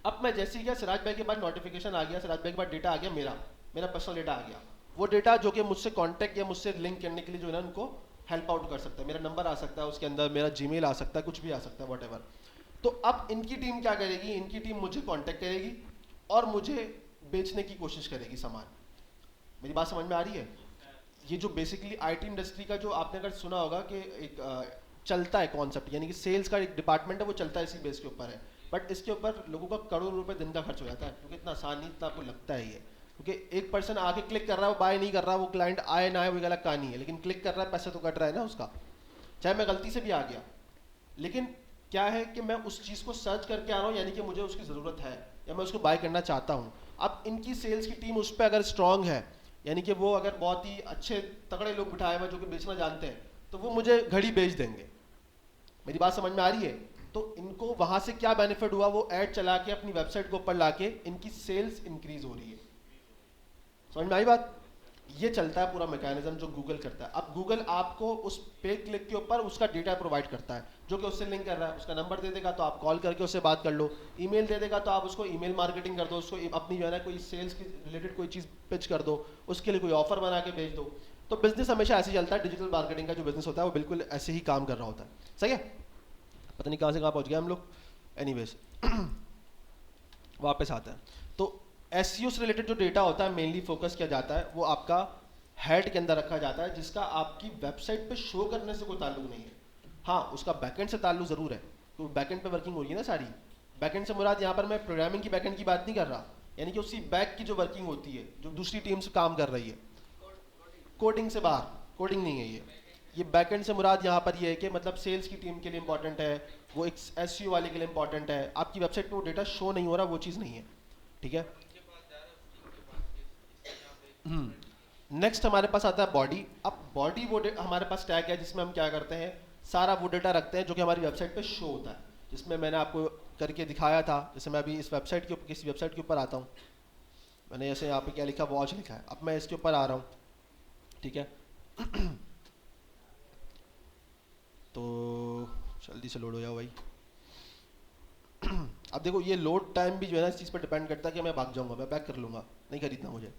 अब मैं जैसे ही गया, सिराज भाई के बाद नोटिफिकेशन आ गया, सिराज भाई के बाद डेटा आ गया, मेरा पर्सनल डेटा आ गया, वो डेटा जो कि मुझसे कांटेक्ट या मुझसे लिंक करने के लिए जो है ना उनको हेल्प आउट कर सकता है, मेरा नंबर आ सकता है उसके अंदर, मेरा जीमेल आ सकता है, कुछ भी आ सकता है, वॉट। तो अब इनकी टीम क्या करेगी, इनकी टीम मुझे कांटेक्ट करेगी और मुझे बेचने की कोशिश करेगी सामान। मेरी बात समझ में आ रही है? ये जो बेसिकली आईटी इंडस्ट्री का जो आपने अगर सुना होगा कि एक चलता है कॉन्सेप्ट, यानी कि सेल्स का एक डिपार्टमेंट है, वो चलता है इसी बेस के ऊपर है, बट इसके ऊपर लोगों का करोड़ों रुपए दिन का खर्च हो जाता है, क्योंकि इतना आसान नहीं इतना आपको लगता है ये, क्योंकि एक पर्सन आके क्लिक कर रहा है, वो बाय नहीं कर रहा, वो क्लाइंट आए ना आए वो अलग कहानी है, लेकिन क्लिक कर रहा है, पैसा तो कट रहा है ना उसका, चाहे मैं गलती से भी आ गया। लेकिन क्या है कि मैं उस चीज़ को सर्च करके आ रहा हूँ, यानी कि मुझे उसकी ज़रूरत है या मैं उसको बाय करना चाहता हूँ। अब इनकी सेल्स की टीम उस पर अगर स्ट्रांग है, यानी कि वो अगर बहुत ही अच्छे तगड़े लोग बिठाए हुए जो कि बेचना जानते हैं, तो वो मुझे घड़ी बेच देंगे। मेरी बात समझ में आ रही है? तो इनको वहाँ से क्या बेनिफिट हुआ, वो ऐड चला के अपनी वेबसाइट के ऊपर लाके इनकी सेल्स इंक्रीज हो रही है। समझ में आई बात? ये चलता है पूरा मैकेनिज्म जो गूगल करता है। अब गूगल आपको उस पे क्लिक के ऊपर उसका डेटा प्रोवाइड करता है, जो कि उससे लिंक कर रहा है, उसका नंबर दे देगा तो आप कॉल करके उससे बात कर लो, ईमेल दे देगा तो आप उसको ईमेल मार्केटिंग कर दो, उसको अपनी जो है ना कोई सेल्स की रिलेटेड कोई चीज़ पिच कर दो, उसके लिए कोई ऑफर बना के भेज दो। तो बिजनेस हमेशा ऐसे ही चलता है, डिजिटल मार्केटिंग का जो बिजनेस होता है वो बिल्कुल ऐसे ही काम कर रहा होता है। सही है? पता नहीं कहाँ से कहाँ पहुँच गया हम लोग। एनीवेज वापस आता है, तो एसईओ से रिलेटेड जो डेटा होता है मेनली फोकस किया जाता है, वो आपका हेड के अंदर रखा जाता है, जिसका आपकी वेबसाइट पे शो करने से कोई ताल्लुक नहीं है। हाँ, उसका बैकएंड से ताल्लुक ज़रूर है, तो बैकएंड पे वर्किंग हो रही है ना सारी। बैकएंड से मुराद यहाँ पर मैं प्रोग्रामिंग की बैकएंड की बात नहीं कर रहा, यानी कि उसी बैक की जो वर्किंग होती है, जो दूसरी टीम से काम कर रही है, कोडिंग से बाहर। कोडिंग नहीं है ये बैकएंड से मुराद यहाँ पर ये है कि मतलब सेल्स की टीम के लिए इंपॉर्टेंट है, वो एक एसईओ वाले के लिए इंपॉर्टेंट है। आपकी वेबसाइट पे वो डेटा शो नहीं हो रहा, वो चीज़ नहीं है, ठीक है। नेक्स्ट हमारे पास आता है बॉडी। अब बॉडी वो हमारे पास टैग है जिसमें हम क्या करते हैं, सारा वो डेटा रखते हैं जो कि हमारी वेबसाइट पे शो होता है, जिसमें मैंने आपको करके दिखाया था। जैसे मैं अभी इस वेबसाइट के ऊपर, किसी वेबसाइट के ऊपर आता हूँ, मैंने जैसे यहाँ पे क्या लिखा, वॉच लिखा है, अब मैं इसके ऊपर आ रहा हूँ, ठीक है। तो जल्दी से लोड हो जाओ भाई। अब देखो ये लोड टाइम भी जो है ना इस चीज़ पर डिपेंड करता है कि मैं भाग जाऊँगा, मैं बैक कर लूँगा, नहीं खरीदना मुझे।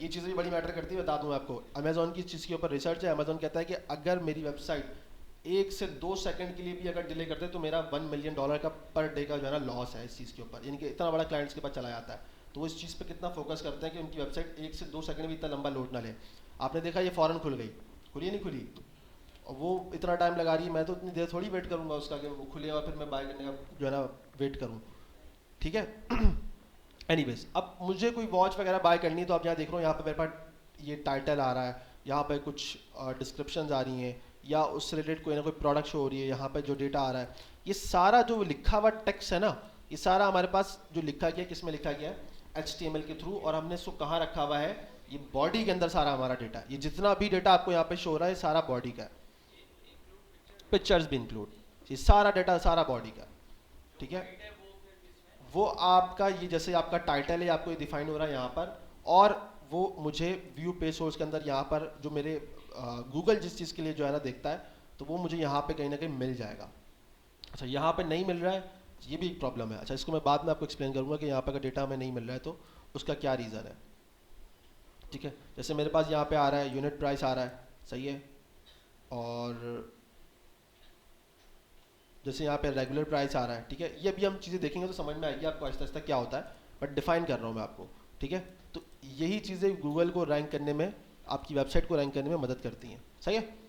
ये चीज़ें भी बड़ी मैटर करती है, बता दूँ मैं आपको। अमेजोन की इस चीज़ के ऊपर रिसर्च है, अमेजोन कहता है कि अगर मेरी वेबसाइट 1 से 2 सेकंड के लिए भी अगर डिले करते हैं तो मेरा $1 मिलियन का पर डे का जो है ना लॉस है इस चीज़ के ऊपर, यानी कि इतना बड़ा क्लाइंट्स के पास चला जाता है। तो वो इस चीज़ पे कितना फोकस करते हैं कि उनकी वेबसाइट 1 से 2 सेकंड भी इतना लंबा लोड ना ले। आपने देखा ये फ़ौरन खुल गई, खुली नहीं खुली, और वो इतना टाइम लगा रही है, मैं तो इतनी देर थोड़ी वेट करूँगा उसका कि वो खुले और फिर मैं बाय करने का जो है ना वेट करूँ, ठीक है। एनीवेज, अब मुझे कोई वॉच वगैरह बाय करनी है, तो आप यहाँ देख रहे हो, यहाँ पर मेरे पास ये टाइटल आ रहा है, यहाँ पर कुछ डिस्क्रिप्शन आ रही हैं, या उससे रिलेटेड कोई ना कोई प्रोडक्ट शो हो रही है, यहाँ पर जो डेटा आ रहा है, ये सारा जो लिखा हुआ टेक्स्ट है ना, ये सारा हमारे पास जो लिखा गया, किस में लिखा गया है, HTML के थ्रू, और हमने इसको कहाँ रखा हुआ है, ये बॉडी के अंदर सारा हमारा डेटा, ये जितना भी डेटा आपको यहाँ पे शो हो रहा है सारा बॉडी का है, पिक्चर्स भी इंक्लूड, ये सारा डेटा सारा बॉडी का, ठीक है। वो आपका ये जैसे आपका टाइटल है, आपको ये डिफाइन हो रहा है यहाँ पर, और वो मुझे व्यू पेज सोर्स के अंदर यहाँ पर जो मेरे गूगल जिस चीज़ के लिए जो है ना देखता है, तो वो मुझे यहाँ पे कहीं ना कहीं मिल जाएगा। अच्छा, यहाँ पे नहीं मिल रहा है, ये भी एक प्रॉब्लम है। अच्छा, इसको मैं बाद में आपको एक्सप्लेन करूँगा कि यहाँ पे अगर डेटा हमें नहीं मिल रहा है तो उसका क्या रीज़न है। ठीक है, जैसे मेरे पास यहाँ पे आ रहा है यूनिट प्राइस आ रहा है, सही है, और जैसे यहाँ पे रेगुलर प्राइस आ रहा है, ठीक है। ये भी हम चीज़ें देखेंगे तो समझ में आएगी आपको आहिस्ता आहिस्ता क्या होता है, बट डिफाइन कर रहा हूँ मैं आपको, ठीक है। तो यही चीज़ें गूगल को रैंक करने में, आपकी वेबसाइट को रैंक करने में मदद करती हैं, सही है।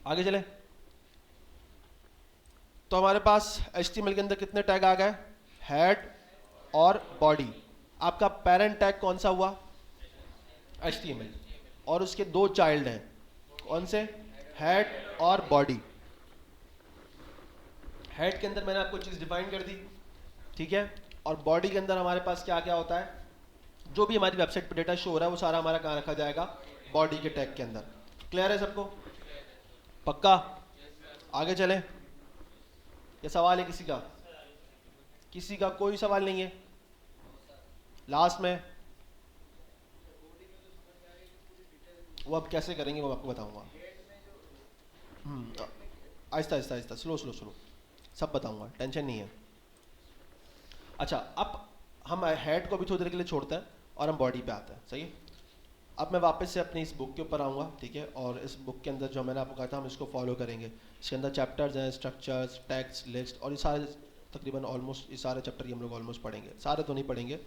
आगे चले तो हमारे पास HTML के अंदर कितने टैग आ गए, हेड और बॉडी। आपका पेरेंट टैग कौन सा हुआ, HTML, और उसके दो चाइल्ड हैं, कौन से, हेड और बॉडी। हेड के अंदर मैंने आपको चीज़ डिफाइन कर दी, ठीक है, और बॉडी के अंदर हमारे पास क्या क्या होता है, जो भी हमारी वेबसाइट पर डेटा शो हो रहा है वो सारा हमारा कहाँ रखा जाएगा, बॉडी के टैग के अंदर। क्लियर है सबको, पक्का। आगे चले, ये सवाल है किसी का, किसी का कोई सवाल नहीं है। लास्ट में वो अब कैसे करेंगे वो आपको बताऊंगा। Aahista Aahista Aahista, slow slow slow, सब बताऊंगा, टेंशन नहीं है। अच्छा, अब हम हेड को भी थोड़ी देर के लिए छोड़ते हैं और हम बॉडी पे आते हैं, सही है। अब मैं वापस से अपनी इस बुक के ऊपर आऊँगा, ठीक है, और इस बुक के अंदर जो मैंने आपको कहा था हम इसको फॉलो करेंगे। इसके अंदर चैप्टर्स हैं, स्ट्रक्चर्स, टेक्स्ट, लिस्ट, और ये सारे तकरीबन ऑलमोस्ट ये सारे चैप्टर ही हम लोग ऑलमोस्ट पढ़ेंगे, सारे तो नहीं पढ़ेंगे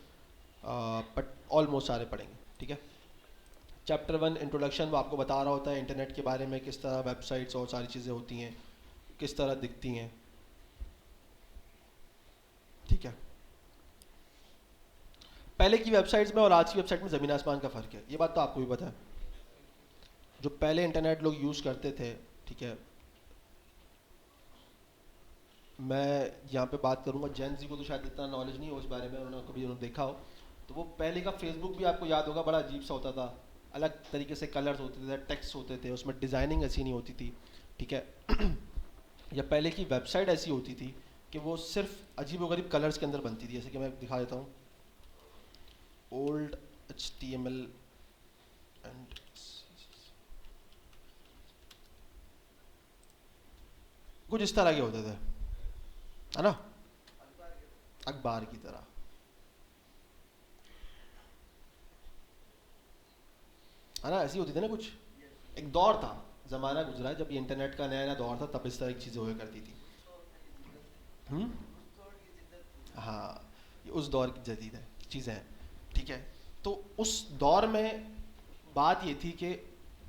बट ऑलमोस्ट सारे पढ़ेंगे, ठीक है। चैप्टर 1 इंट्रोडक्शन, वो आपको बता रहा होता है इंटरनेट के बारे में, किस तरह वेबसाइट्स और सारी चीज़ें होती हैं, किस तरह दिखती हैं, ठीक है। पहले की वेबसाइट्स में और आज की वेबसाइट में ज़मीन आसमान का फ़र्क है, ये बात तो आपको भी पता है। जो पहले इंटरनेट लोग यूज़ करते थे, ठीक है, मैं यहाँ पे बात करूँगा, जेन जी को तो शायद इतना नॉलेज नहीं हो इस बारे में, उन्होंने कभी उन्होंने देखा हो तो वो पहले का फेसबुक भी आपको याद होगा, बड़ा अजीब सा होता था, अलग तरीके से कलर्स होते थे, टेक्स्ट होते थे, उसमें डिज़ाइनिंग ऐसी नहीं होती थी, ठीक है। या पहले की वेबसाइट ऐसी होती थी कि वो सिर्फ अजीब-ओ-गरीब कलर्स के अंदर बनती थी, जैसे कि मैं दिखा देता हूँ, ओल्ड HTML एंड कुछ इस तरह के होते थे, है ना, अखबार की तरह। है ना, ऐसी होती थी ना कुछ। एक दौर था, ज़माना गुजरा है जब ये इंटरनेट का नया नया दौर था, तब इस तरह की चीज़ें हुआ करती थी। हम्म, हाँ, ये उस दौर की जदीद है चीज़ें हैं, ठीक है। तो उस दौर में बात ये थी कि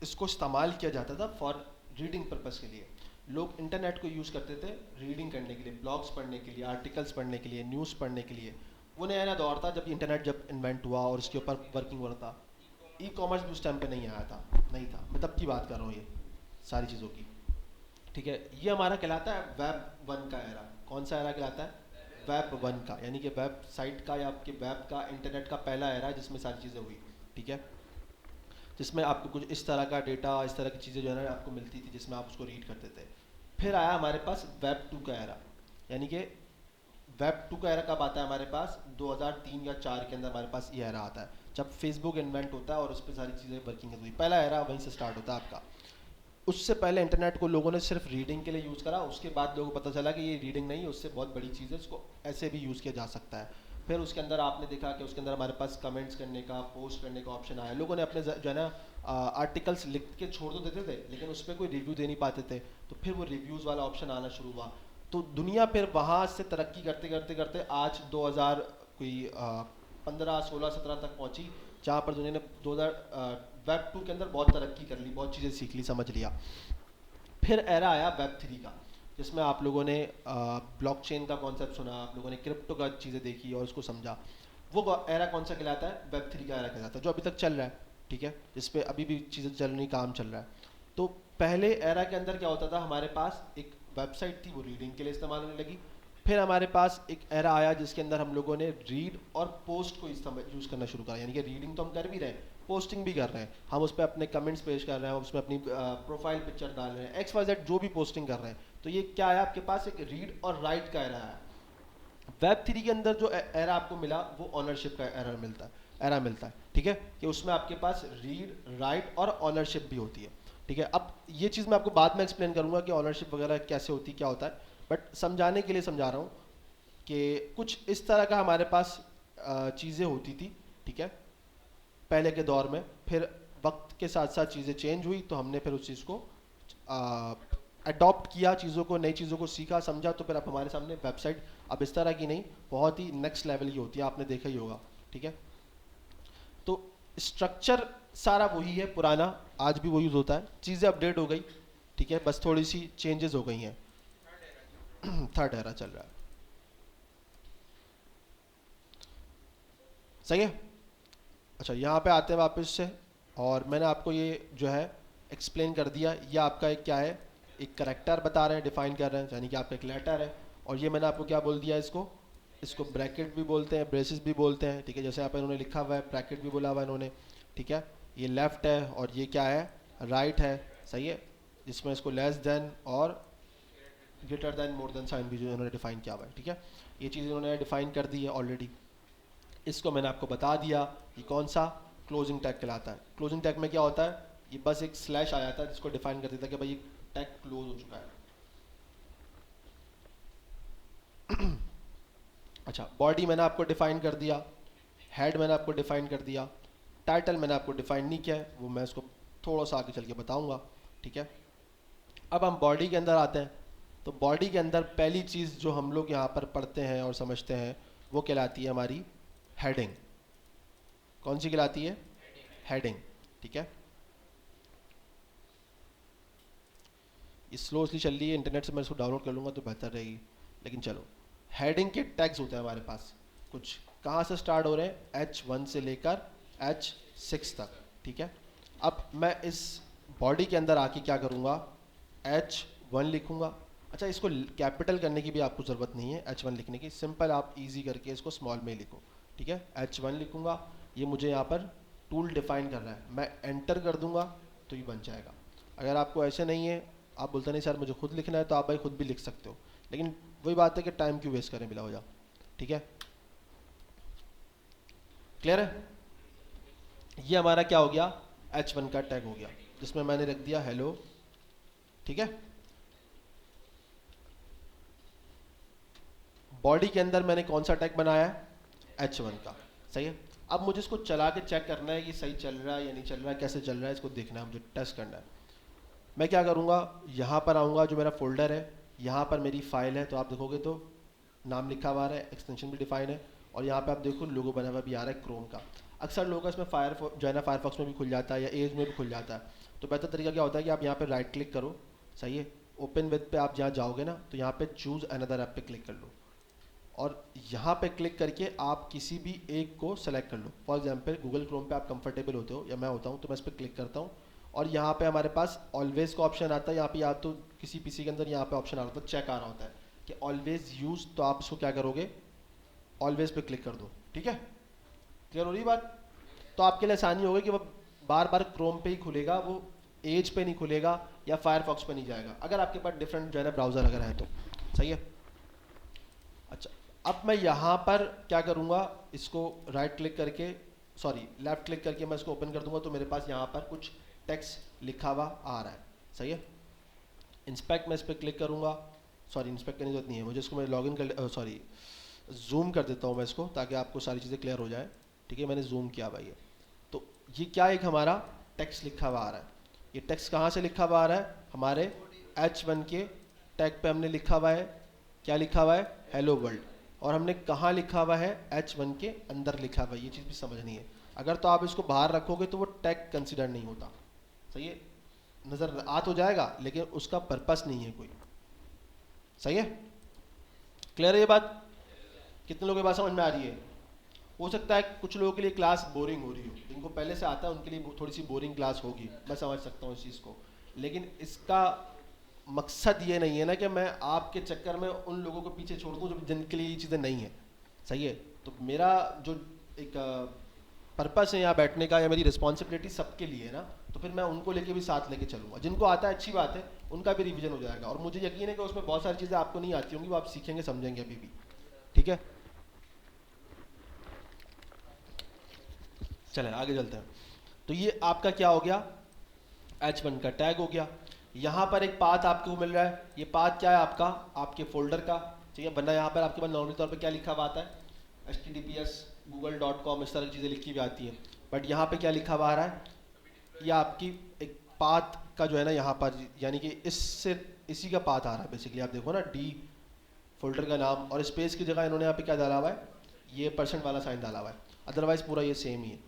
इसको इस्तेमाल किया जाता था फॉर रीडिंग पर्पस के लिए। लोग इंटरनेट को यूज़ करते थे रीडिंग करने के लिए, ब्लॉग्स पढ़ने के लिए, आर्टिकल्स पढ़ने के लिए, न्यूज़ पढ़ने के लिए। वो नया नया दौर था जब इंटरनेट जब इन्वेंट हुआ और उसके ऊपर वर्किंग हो रहा था। ई कॉमर्स भी उस टाइम पे नहीं आया था, नहीं था, मैं तब की बात कर रहा हूँ ये सारी चीज़ों की, ठीक है। ये हमारा कहलाता है वेब 1 का एरा। कौन सा एरा कहलाता है, वेब 1 का, यानी कि वेबसाइट का या आपके वेब का, इंटरनेट का पहला एरा जिसमें सारी चीज़ें हुई, ठीक है, जिसमें आपको कुछ इस तरह का डेटा, इस तरह की चीज़ें जो है ना आपको मिलती थी, जिसमें आप उसको रीड करते थे। फिर आया हमारे पास वेब 2 का एरा, यानी कि वेब 2 का एरा कब आता है हमारे पास, 2003 या 4 के अंदर हमारे पास ये एरा आता है, जब फेसबुक इन्वेंट होता है और उस पर सारी चीज़ें वर्किंग हुई। पहला एरा वहीं से स्टार्ट होता है आपका। उससे पहले इंटरनेट को लोगों ने सिर्फ रीडिंग के लिए यूज़ करा, उसके बाद लोगों को पता चला कि ये रीडिंग नहीं है, उससे बहुत बड़ी चीज़ है, उसको ऐसे भी यूज़ किया जा सकता है। फिर उसके अंदर आपने देखा कि उसके अंदर हमारे पास कमेंट्स करने का, पोस्ट करने का ऑप्शन आया। लोगों ने अपने जो है ना आर्टिकल्स लिख के छोड़ तो देते थे, लेकिन उस पर कोई रिव्यू दे नहीं पाते थे, तो फिर वो रिव्यूज़ वाला ऑप्शन आना शुरू हुआ। तो दुनिया फिर वहाँ से तरक्की करते करते करते आज 2000 कोई 15 16 17 तक पहुँची, जहाँ पर दुनिया ने 2000 वेब 2 के अंदर बहुत तरक्की कर ली, बहुत चीज़ें सीख ली, समझ लिया। फिर एरा आया वेब 3 का, जिसमें आप लोगों ने ब्लॉकचेन का कॉन्सेप्ट सुना, आप लोगों ने क्रिप्टो का चीज़ें देखी और उसको समझा। वो एरा कौन सा कहलाता है, वेब 3 का एरा कहलाता है, जो अभी तक चल रहा है, ठीक है, जिस पे अभी भी चीज़ें चल रही, काम चल रहा है। तो पहले एरा के अंदर क्या होता था, हमारे पास एक वेबसाइट थी, वो रीडिंग के लिए इस्तेमाल होने लगी। फिर हमारे पास एक एरा आया जिसके अंदर हम लोगों ने रीड और पोस्ट को यूज़ करना शुरू करा, यानी कि रीडिंग तो हम कर भी रहे हैं, पोस्टिंग भी कर रहे हैं, हम उस पर अपने कमेंट्स पेश कर रहे हैं, उसमें अपनी प्रोफाइल पिक्चर डाल रहे हैं, XYZ जो भी पोस्टिंग कर रहे हैं। तो ये क्या है, आपके पास एक रीड और राइट का एरा है। वेब 3 के अंदर जो एरा आपको मिला वो ऑनरशिप का एरा मिलता है, ठीक है, कि उसमें आपके पास रीड, राइट और ऑनरशिप भी होती है। ठीक है। अब ये चीज़ मैं आपको बाद में एक्सप्लेन करूंगा कि ऑनरशिप वगैरह कैसे होती है, क्या होता है, बट समझाने के लिए समझा रहा हूँ कि कुछ इस तरह का हमारे पास चीज़ें होती थी, ठीक है, पहले के दौर में। फिर वक्त के साथ साथ चीज़ें चेंज हुई तो हमने फिर उस चीज़ को अडॉप्ट किया, चीज़ों को, नई चीज़ों को सीखा, समझा, तो फिर अब हमारे सामने वेबसाइट अब इस तरह की नहीं, बहुत ही नेक्स्ट लेवल की होती है, आपने देखा ही होगा, ठीक है। तो स्ट्रक्चर सारा वही है पुराना, आज भी वो यूज़ होता है, चीज़ें अपडेट हो गई, ठीक है, बस थोड़ी सी चेंजेस हो गई हैं। थर्ड एरा चल रहा है, सही है। अच्छा, यहाँ पे आते हैं वापस से, और मैंने आपको ये जो है एक्सप्लेन कर दिया, ये आपका एक क्या है, एक करेक्टर बता रहे हैं, डिफाइन कर रहे हैं, यानी कि आपका एक लेटर है। और ये मैंने आपको क्या बोल दिया, इसको इसको ब्रैकेट भी बोलते हैं, ब्रेसेस भी बोलते हैं, ठीक है, जैसे यहाँ पे इन्होंने लिखा हुआ है, ब्रैकेट भी बोला हुआ है इन्होंने, ठीक है। ये लेफ्ट है और ये क्या है, राइट है, सही है, जिसमें इसको लेस देन और greater than, more than sign भी जो इन्होंने डिफाइन किया हुआ है, ठीक है। ये चीज़ इन्होंने डिफाइन कर दी है ऑलरेडी। इसको मैंने आपको बता दिया, ये कौन सा क्लोजिंग टैग कहलाता है। क्लोजिंग टैग में क्या होता है, ये बस एक स्लैश आ जाता है जिसको डिफाइन कर देता है कि भाई ये टैग क्लोज हो चुका है। अच्छा, बॉडी मैंने आपको डिफाइन कर दिया, हेड मैंने आपको डिफाइन कर दिया, टाइटल मैंने आपको डिफाइन नहीं किया है, वो मैं इसको थोड़ा सा आगे चल के बताऊंगा, ठीक है। अब हम बॉडी के अंदर आते हैं। तो बॉडी के अंदर पहली चीज़ जो हम लोग यहाँ पर पढ़ते हैं और समझते हैं वो कहलाती है हमारी हेडिंग। कौन सी कहलाती है, हेडिंग, ठीक है। ये स्लो इसलिए चल रही है, इंटरनेट से मैं इसको डाउनलोड कर लूँगा तो बेहतर रहेगी, लेकिन चलो। हेडिंग के टैग्स होते हैं हमारे पास कुछ, कहाँ से स्टार्ट हो रहे हैं, H1 से लेकर H6 तक, ठीक है। अब मैं इस बॉडी के अंदर आके क्या करूँगा, H1 लिखूँगा। अच्छा, इसको कैपिटल करने की भी आपको ज़रूरत नहीं है, H1 लिखने की, सिंपल आप इजी करके इसको स्मॉल में लिखो, ठीक है। H1 लिखूँगा, ये मुझे यहाँ पर टूल डिफाइन कर रहा है, मैं एंटर कर दूँगा तो ये बन जाएगा। अगर आपको ऐसे नहीं है, आप बोलते नहीं सर मुझे खुद लिखना है, तो आप भाई खुद भी लिख सकते हो, लेकिन वही बात है कि टाइम क्यों वेस्ट करें बिला वजह, ठीक है। क्लियर है, ये हमारा क्या हो गया, H1 का टैग हो गया, जिसमें मैंने रख दिया हेलो, ठीक है। बॉडी के अंदर मैंने कौन सा टैग बनाया है, H1 का, सही है। अब मुझे इसको चला के चेक करना है कि सही चल रहा है या नहीं चल रहा है, कैसे चल रहा है इसको देखना है, मुझे टेस्ट करना है। मैं क्या करूँगा, यहाँ पर आऊँगा, जो मेरा फोल्डर है, यहाँ पर मेरी फाइल है, तो आप देखोगे तो नाम लिखा हुआ है, एक्सटेंशन भी डिफाइन है, और यहाँ पे आप देखो लोगो बना हुआ भी आ रहा है क्रोम का। अक्सर लोगों का इसमें जो है ना फायरफॉक्स में भी खुल जाता है या एज में भी खुल जाता है। तो बेहतर तरीका क्या होता है कि आप यहाँ पे राइट क्लिक करो, सही है, ओपन विद पे आप जहाँ जाओगे ना, तो यहाँ पे चूज़ अनदर ऐप पे क्लिक कर लो, और यहाँ पे क्लिक करके आप किसी भी एक को सेलेक्ट कर लो। फॉर एग्जांपल गूगल क्रोम पे आप कंफर्टेबल होते हो या मैं होता हूँ, तो मैं इस पर क्लिक करता हूँ, और यहाँ पे हमारे पास ऑलवेज का ऑप्शन आता है। यहाँ पे या तो किसी पीसी के अंदर यहाँ पे ऑप्शन आ रहा होता है, चेक आ रहा होता है कि ऑलवेज यूज, तो आप इसको क्या करोगे, ऑलवेज पे क्लिक कर दो, ठीक है। क्लियर हो रही बात, तो आपके लिए आसानी होगी कि वो बार बार क्रोम पे ही खुलेगा, वो एज पे नहीं खुलेगा या फायरफॉक्स पे नहीं जाएगा, अगर आपके पास डिफरेंट जो है ना ब्राउज़र अगर है तो, सही है। अच्छा, अब मैं यहाँ पर क्या करूँगा, इसको राइट क्लिक करके, सॉरी लेफ्ट क्लिक करके मैं इसको ओपन कर दूंगा, तो मेरे पास यहाँ पर कुछ टेक्स्ट लिखा हुआ आ रहा है, सही है। इंस्पेक्ट, मैं इस पर क्लिक करूँगा, सॉरी इंस्पेक्ट करने की जरूरत नहीं है मुझे, इसको मैं लॉगिन कर, सॉरी जूम कर देता हूँ मैं इसको, ताकि आपको सारी चीज़ें क्लियर हो जाए, ठीक है। मैंने जूम किया भाई, तो ये क्या एक हमारा टेक्स्ट लिखा हुआ आ रहा है। ये टेक्स्ट कहाँ से लिखा हुआ आ रहा है, हमारे H1 के टैग पे हमने लिखा हुआ है, क्या लिखा हुआ है, हेलो वर्ल्ड, और हमने कहाँ लिखा हुआ है, H1 के अंदर लिखा हुआ है। ये चीज़ भी समझनी है, अगर तो आप इसको बाहर रखोगे तो वो टैग कंसिडर नहीं होता, सही है, नज़र आ तो जाएगा लेकिन उसका पर्पस नहीं है कोई, सही है। क्लियर है ये बात, कितने लोगों की बात समझ में आ रही है। हो सकता है कुछ लोगों के लिए क्लास बोरिंग हो रही हो, जिनको पहले से आता है उनके लिए थोड़ी सी बोरिंग क्लास होगी, मैं समझ सकता हूँ इस चीज़ को, लेकिन इसका मकसद ये नहीं है ना कि मैं आपके चक्कर में उन लोगों को पीछे छोड़ दूँ जिनके लिए ये चीज़ें नहीं है, सही है। तो मेरा जो एक पर्पस है यहाँ बैठने का, या मेरी रिस्पॉन्सिबिलिटी सबके लिए है ना, तो फिर मैं उनको लेके भी साथ लेके चलूँगा। जिनको आता है अच्छी बात है, उनका भी रिवीजन हो जाएगा, और मुझे यकीन है कि उसमें बहुत सारी चीज़ें आपको नहीं आती होंगी, वो आप सीखेंगे समझेंगे अभी भी, ठीक है। चलें आगे चलते हैं। तो ये आपका क्या हो गया, H1 का टैग हो गया। यहाँ पर एक पाथ आपको मिल रहा है, ये पाथ क्या है आपका, आपके फोल्डर का, ठीक है। वरना यहाँ पर आपके पास नॉर्मली तौर पर क्या लिखा हुआ आता है, https google.com इस तरह की चीज़ें लिखी हुई आती हैं, बट यहाँ पे क्या लिखा हुआ आ रहा है, ये आपकी एक पाथ का जो है ना यहाँ पर, यानी कि इससे इसी का पाथ आ रहा है बेसिकली। आप देखो ना, डी फोल्डर का नाम और स्पेस की जगह इन्होंने यहाँ पे क्या डाला हुआ है, ये % वाला साइन डाला हुआ है, अदरवाइज पूरा ये सेम ही है।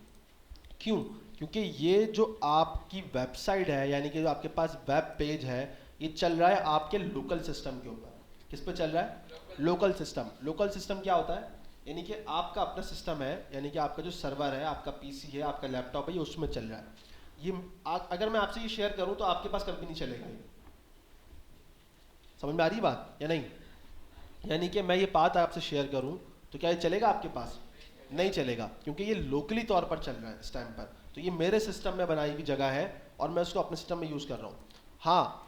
क्यों? क्योंकि ये जो आपकी वेबसाइट है, यानी कि जो आपके पास वेब पेज है, ये चल रहा है आपके लोकल सिस्टम के ऊपर। किस पे चल रहा है? Local system. लोकल सिस्टम क्या होता है, यानी कि आपका अपना सिस्टम है, यानी कि आपका जो सर्वर है, आपका पीसी है, आपका लैपटॉप है, ये उसमें चल रहा है। ये अगर मैं आपसे ये शेयर करूं तो आपके पास कभी नहीं चलेगा ये। समझ में आ रही बात या नहीं? यानी कि मैं ये बात आपसे शेयर करूं तो क्या ये चलेगा आपके पास? नहीं चलेगा, क्योंकि ये लोकली तौर पर चल रहा है इस टाइम पर। तो ये मेरे सिस्टम में बनाई हुई जगह है और मैं उसको अपने सिस्टम में यूज़ कर रहा हूँ। हाँ,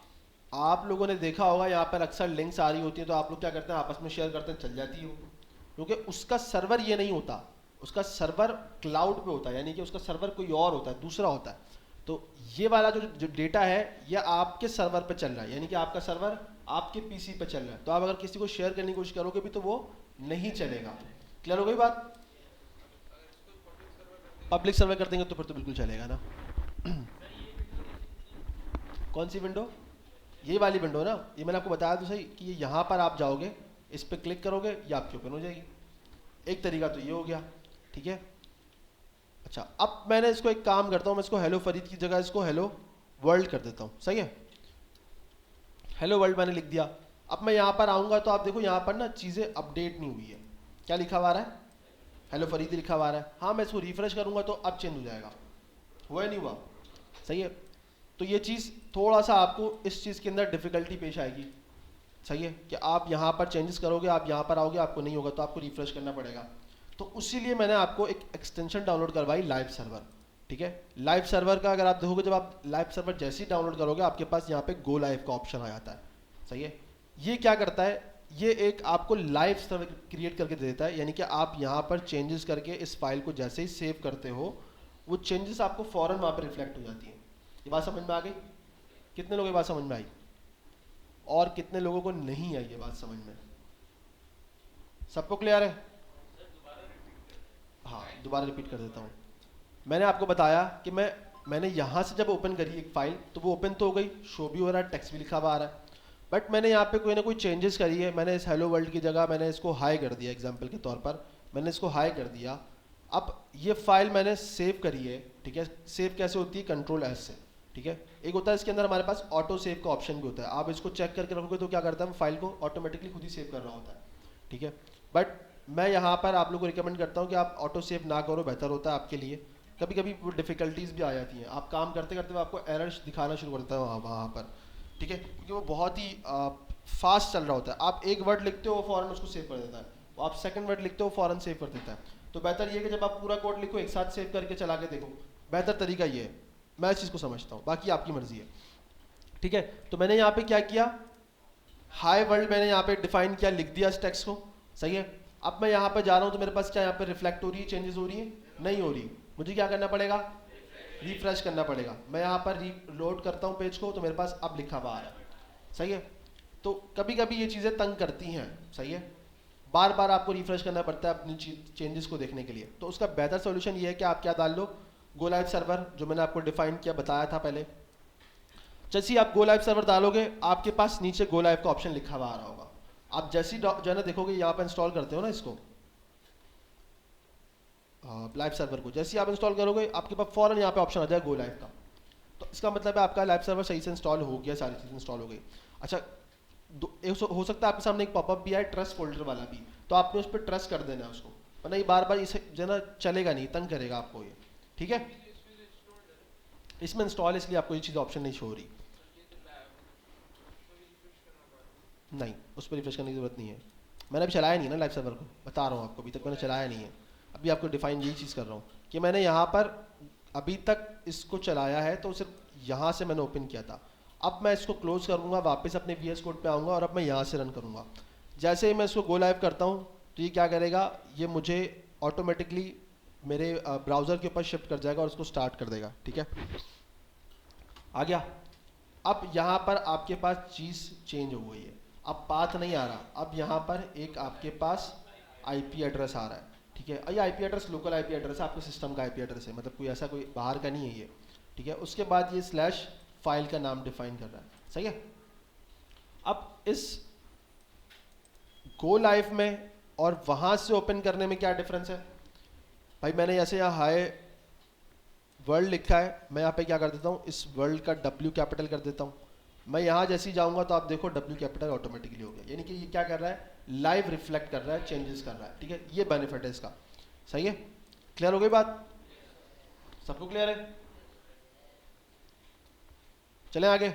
आप लोगों ने देखा होगा यहाँ पर अक्सर लिंक्स आ रही होती हैं, तो आप लोग क्या करते हैं, आपस में शेयर करते हैं, चल जाती हो, क्योंकि उसका सर्वर ये नहीं होता, उसका सर्वर क्लाउड पे होता है, यानी कि उसका सर्वर कोई और होता है, दूसरा होता है। तो ये वाला जो डेटा है ये आपके सर्वर पे चल रहा है, यानी कि आपका सर्वर आपके पीसी पे चल रहा है। तो आप अगर किसी को शेयर करने की कोशिश करोगे भी तो वो नहीं चलेगा। क्लियर हो गई बात? पब्लिक सर्वर कर देंगे तो फिर तो बिल्कुल चलेगा ना। कौन सी विंडो? यही वाली विंडो ना, ये मैंने आपको बताया तो सही कि ये यहाँ पर आप जाओगे, इस पर क्लिक करोगे, ये आपकी ओपन हो जाएगी। एक तरीका तो ये हो गया, ठीक है। अच्छा, अब मैंने इसको एक काम करता हूँ, मैं इसको हेलो फरीद की जगह इसको हेलो वर्ल्ड कर देता हूँ, सही है। हेलो वर्ल्ड मैंने लिख दिया। अब मैं यहाँ पर आऊँगा तो आप देखो यहाँ पर ना चीज़ें अपडेट नहीं हुई है। क्या लिखा हुआ आ रहा है? हेलो फरीद लिखा हुआ आ रहा है। हाँ, मैं इसको रिफ्रेश करूँगा तो अब चेंज हो जाएगा। हुआ नहीं हुआ? सही है। तो ये चीज़ थोड़ा सा आपको इस चीज़ के अंदर डिफ़िकल्टी पेश आएगी, सही है, कि आप यहाँ पर चेंजेस करोगे, आप यहाँ पर आओगे, आपको नहीं होगा तो आपको रिफ्रेश करना पड़ेगा। तो इसीलिए मैंने आपको एक एक्सटेंशन डाउनलोड करवाई, लाइव सर्वर, ठीक है। लाइव सर्वर का अगर आप देखोगे, जब आप लाइव सर्वर जैसे ही डाउनलोड करोगे आपके पास यहाँ पे गो लाइव का ऑप्शन आ जाता है, सही है। ये क्या करता है, ये एक आपको लाइव सर्वर क्रिएट करके दे देता है, यानी कि आप यहाँ पर चेंजेस करके इस फाइल को जैसे ही सेव करते हो, वो चेंजेस आपको फ़ौरन वहाँ पर रिफ्लेक्ट हो जाती है। ये बात समझ में आ गई? कितने लोगों की बात समझ में आई और कितने लोगों को नहीं आई ये बात समझ में? सबको क्लियर है? हाँ, दोबारा रिपीट कर देता हूँ। मैंने आपको बताया कि मैंने यहाँ से जब ओपन करी एक फाइल तो वो ओपन तो हो गई, शो भी हो रहा है, टेक्स्ट भी लिखा हुआ आ रहा है, बट मैंने यहाँ पे कोई ना कोई चेंजेस करी है। मैंने इस हेलो वर्ल्ड की जगह मैंने इसको हाई कर दिया, एग्जांपल के तौर पर मैंने इसको हाई कर दिया। अब ये फाइल मैंने सेव करी है, ठीक है। सेव कैसे होती है? Ctrl+S से, ठीक है। एक होता है इसके अंदर हमारे पास ऑटो सेव का ऑप्शन भी होता है, आप इसको चेक करके रखोगे तो क्या करता है, वो फाइल को ऑटोमेटिकली खुद ही सेव कर रहा होता है, ठीक है। बट मैं यहाँ पर आप लोगों को रिकमेंड करता हूँ कि आप ऑटो सेव ना करो, बेहतर होता है आपके लिए। कभी कभी वो डिफ़िकल्टीज भी आ जाती हैं, आप काम करते करते आपको एरर्स दिखाना शुरू कर देता है वहाँ पर, ठीक है, क्योंकि वो बहुत ही फास्ट चल रहा होता है। आप एक वर्ड लिखते हो फ़ौरन उसको सेव कर देता है, आप सेकंड वर्ड लिखते हो फ़ौरन सेव कर देता है। तो बेहतर ये है कि जब आप पूरा कोड लिखो एक साथ सेव करके चला के देखो, बेहतर तरीका ये है, मैं इस चीज़ को समझता हूँ, बाकी आपकी मर्जी है, ठीक है। तो मैंने यहाँ पे क्या किया, हाई वर्ल्ड मैंने यहाँ पे डिफाइन किया, लिख दिया इस टेक्स्ट को, सही है। अब मैं यहाँ पे जा रहा हूँ तो मेरे पास क्या यहाँ पे रिफ्लेक्ट हो रही है, चेंजेस हो रही है? नहीं हो रही। मुझे क्या करना पड़ेगा? रिफ्रेश करना पड़ेगा। मैं यहाँ पर रीलोड करता हूँ पेज को तो मेरे पास अब लिखा हुआ आ रहा है, सही है। तो कभी कभी ये चीज़ें तंग करती हैं, सही है, बार बार आपको रिफ्रेश करना पड़ता है अपनी चेंजेस को देखने के लिए। तो उसका बेहतर सोल्यूशन ये है कि आप क्या डाल लो, गो लाइव सर्वर, जो मैंने आपको डिफाइन किया बताया था पहले। जैसे ही आप गो लाइव सर्वर डालोगे आपके पास नीचे गो लाइव का ऑप्शन लिखा हुआ आ रहा होगा। आप जैसे ही जो है ना देखोगे यहाँ पर इंस्टॉल करते हो ना इसको, लाइव सर्वर को जैसे ही आप इंस्टॉल करोगे आपके पास फ़ौरन यहाँ पे ऑप्शन आ जाएगा गो लाइव का। तो इसका मतलब है आपका लाइव सर्वर सही से इंस्टॉल हो गया, सारी चीज़ इंस्टॉल हो गई। अच्छा, हो सकता है आपके सामने एक पॉपअप भी आए ट्रस्ट फोल्डर वाला भी, तो आपने उस पर ट्रस्ट कर देना है उसको, वरना ये बार बार इसे जो है ना चलेगा नहीं, तंग करेगा आपको ये, ठीक है। इसमें इंस्टॉल इसलिए आपको ये चीज़ ऑप्शन नहीं शो हो रही, नहीं उस पर रिफ्रेश करने की ज़रूरत नहीं है। मैंने अभी चलाया नहीं है ना लाइव सर्वर को, बता रहा हूँ आपको, अभी तक मैंने चलाया नहीं है। अभी आपको डिफाइन यही चीज़ कर रहा हूँ कि मैंने यहाँ पर अभी तक इसको चलाया है तो सिर्फ यहाँ से मैंने ओपन किया था। अब मैं इसको क्लोज करूँगा, वापस अपने VS कोड पे आऊँगा और अब मैं यहाँ से रन करूँगा। जैसे ही मैं इसको गो लाइव करता हूँ तो ये क्या करेगा, ये मुझे ऑटोमेटिकली मेरे ब्राउज़र के ऊपर शिफ्ट कर जाएगा और उसको स्टार्ट कर देगा, ठीक है। आ गया। अब यहाँ पर आपके पास चीज़ चेंज हो गई है, अब पाथ नहीं आ रहा, अब यहाँ पर एक आपके पास आईपी एड्रेस आ रहा है, ठीक है। ये IP address local IP address है, आपके सिस्टम का आईपी एड्रेस है, मतलब कोई ऐसा कोई बाहर का नहीं है ये, ठीक है। उसके बाद ये स्लैश फाइल का नाम डिफाइन कर रहा है, सही है। अब इस गो लाइव में और वहाँ से ओपन करने में क्या डिफरेंस है भाई? मैंने जैसे यहाँ हाई वर्ल्ड लिखा है, मैं यहाँ पे क्या कर देता हूँ, इस वर्ल्ड का W कैपिटल कर देता हूँ। मैं यहाँ जैसे ही जाऊँगा तो आप देखो W कैपिटल ऑटोमेटिकली हो गया, यानी कि ये क्या कर रहा है, लाइव रिफ्लेक्ट कर रहा है, चेंजेस कर रहा है, ठीक है। ये बेनिफिट है इसका, सही है। क्लियर हो गई बात? सबको क्लियर है? चलें आगे।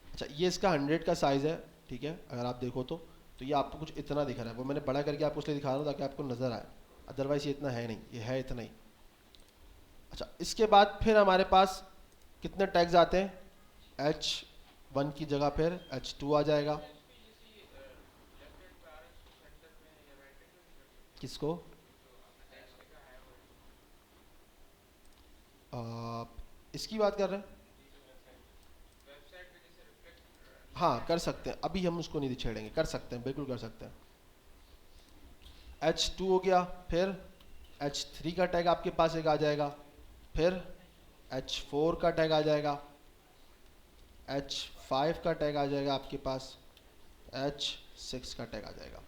अच्छा, ये इसका 100 का साइज़ है, ठीक है। अगर आप देखो तो ये आपको कुछ इतना दिख रहा है, वो मैंने बड़ा करके आपको इसलिए दिखा रहा हूँ ताकि आपको नज़र आए, अदरवाइज़ ये इतना है नहीं, ये है इतना ही। अच्छा, इसके बाद फिर हमारे पास कितने टैग्स आते हैं, H1 की जगह फिर H2 आ जाएगा। किसको? इसकी बात कर रहे हैं? हाँ कर सकते हैं, अभी हम उसको नहीं छेड़ेंगे, कर सकते हैं, बिल्कुल कर सकते हैं। H2 हो गया, फिर H3 का टैग आपके पास एक आ जाएगा, फिर H4 का टैग आ जाएगा, H5 का टैग आ जाएगा आपके पास, H6 का टैग आ जाएगा।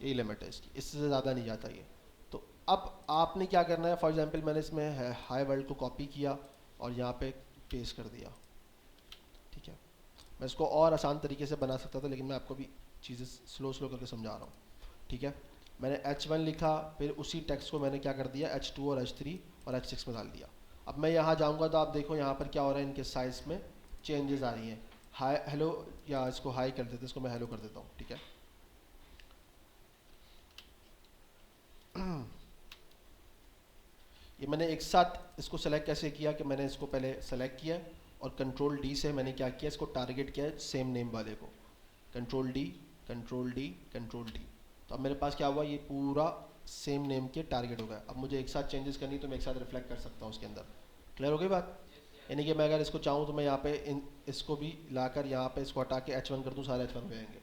यही लिमिट है इसकी, इससे ज़्यादा नहीं जाता ये। तो अब आपने क्या करना है, फॉर एग्जांपल मैंने इसमें हाई वर्ल्ड को कॉपी किया और यहाँ पे पेस्ट कर दिया, ठीक है। मैं इसको और आसान तरीके से बना सकता था, लेकिन मैं आपको भी चीज़ें स्लो स्लो करके समझा रहा हूँ, ठीक है। मैंने H1 लिखा, फिर उसी टेक्स्ट को मैंने क्या कर दिया, H2 और H3 और H6 में डाल दिया। अब मैं यहाँ जाऊँगा तो आप देखो यहाँ पर क्या हो रहा है, इनके साइज़ में चेंजेस आ रही हैं। हाई हेलो, या इसको हाई कर देते, इसको मैं हेलो कर देता हूँ, ठीक है। ये मैंने एक साथ इसको सेलेक्ट कैसे किया कि मैंने इसको पहले सेलेक्ट किया और कंट्रोल डी से मैंने क्या किया, इसको टारगेट किया सेम नेम वाले को, control D control D control D. तो अब मेरे पास क्या हुआ, ये पूरा सेम नेम के टारगेट हो गया। अब मुझे एक साथ चेंजेस करनी तो मैं एक साथ रिफ्लेक्ट कर सकता हूँ उसके अंदर। क्लियर हो गई बात? यानी कि मैं अगर इसको चाहूँ तो मैं यहाँ पे इसको भी लाकर यहाँ पे इसको हटा के H1 कर दूँ, सारे H1 हो जाएंगे,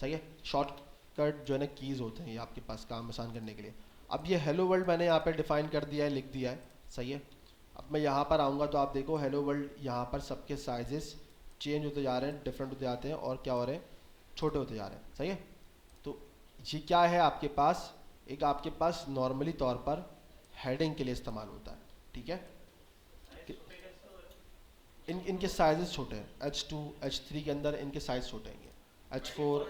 सही है। शॉर्टकट जो है ना, कीज़ होते हैं ये आपके पास काम आसान करने के लिए। अब ये हेलो वर्ल्ड मैंने यहाँ पे डिफाइन कर दिया है, लिख दिया है, सही है। अब मैं यहाँ पर आऊँगा तो आप देखो हेलो वर्ल्ड यहाँ पर सबके साइजेस चेंज होते जा रहे हैं, डिफरेंट होते जाते हैं और क्या हो रहे हैं, छोटे होते जा रहे हैं, सही है। तो ये क्या है आपके पास, एक आपके पास नॉर्मली तौर पर हेडिंग के लिए इस्तेमाल होता है, ठीक है। इनके साइजेस छोटे हैं, H2 H3 के अंदर इनके साइज छोटे हैं, H4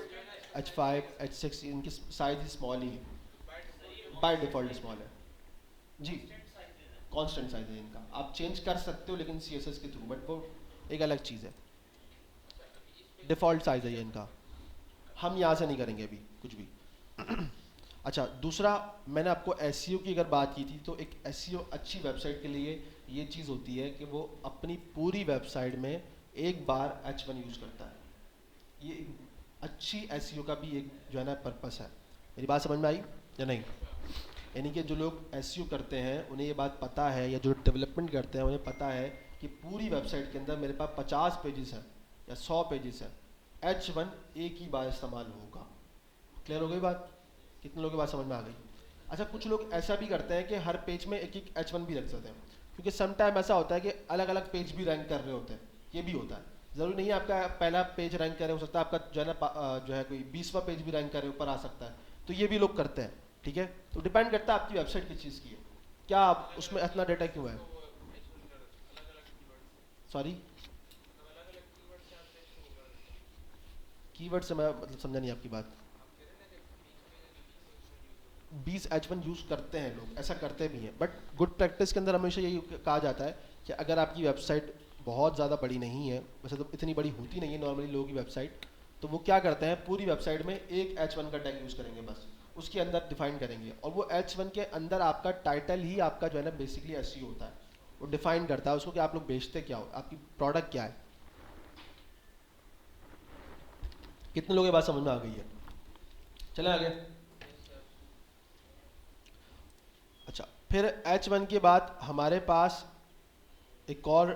H5 H6 इनकी साइज स्मॉल ही है, बाय डिफ़ॉल्ट स्मॉल है जी। कांस्टेंट साइज है इनका, आप चेंज कर सकते हो लेकिन CSS के थ्रू, बट वो एक अलग चीज़ है। डिफ़ॉल्ट साइज है ये इनका, हम यहाँ से नहीं करेंगे अभी कुछ भी। अच्छा, दूसरा मैंने आपको SEO की अगर बात की थी, तो एक SEO अच्छी वेबसाइट के लिए ये चीज़ होती है कि वो अपनी पूरी वेबसाइट में एक बार H1 यूज़ करता है। ये अच्छी SEO का भी एक जो है ना पर्पस है। मेरी बात समझ में आई या नहीं? यानी कि जो लोग SEO करते हैं उन्हें ये बात पता है, या जो डेवलपमेंट करते हैं उन्हें पता है कि पूरी वेबसाइट के अंदर मेरे पास 50 पेजेस हैं या 100 पेजेस हैं, H1 एक ही बार इस्तेमाल होगा। क्लियर हो गई बात? कितने लोगों की बात समझ में आ गई? अच्छा, कुछ लोग ऐसा भी करते हैं कि हर पेज में एक एक H1 भी रख सकते हैं, क्योंकि सम टाइम ऐसा होता है कि अलग अलग पेज भी रैंक कर रहे होते हैं, ये भी होता है। ज़रूरी नहीं है आपका पहला पेज रैंक करे, हो सकता है आपका जो है ना जो है कोई 20वां पेज भी रैंक करे ऊपर आ सकता है, तो ये भी लोग करते हैं, ठीक है। तो डिपेंड करता है आपकी वेबसाइट किस चीज़ की है, क्या आप उसमें इतना डेटा क्यों है। सॉरी, कीवर्ड से मैं मतलब समझा नहीं आपकी बात। 20 H1 यूज़ करते हैं लोग, ऐसा करते भी हैं, बट गुड प्रैक्टिस के अंदर हमेशा यही कहा जाता है कि अगर आपकी वेबसाइट बहुत ज़्यादा बड़ी नहीं है, वैसे तो इतनी बड़ी होती नहीं है नॉर्मली लोगों की वेबसाइट, तो वो क्या करते हैं पूरी वेबसाइट में एक H1 का टैग यूज़ करेंगे, बस उसके अंदर डिफाइन करेंगे, और वो H1 के अंदर आपका टाइटल ही आपका जो है ना बेसिकली SEO होता है। वो डिफाइन करता है उसको कि आप लोग बेचते क्या हो, आपकी प्रोडक्ट क्या है। कितने लोगों की बात समझ में आ गई है? चले आगे। अच्छा, फिर H1 के बाद हमारे पास एक और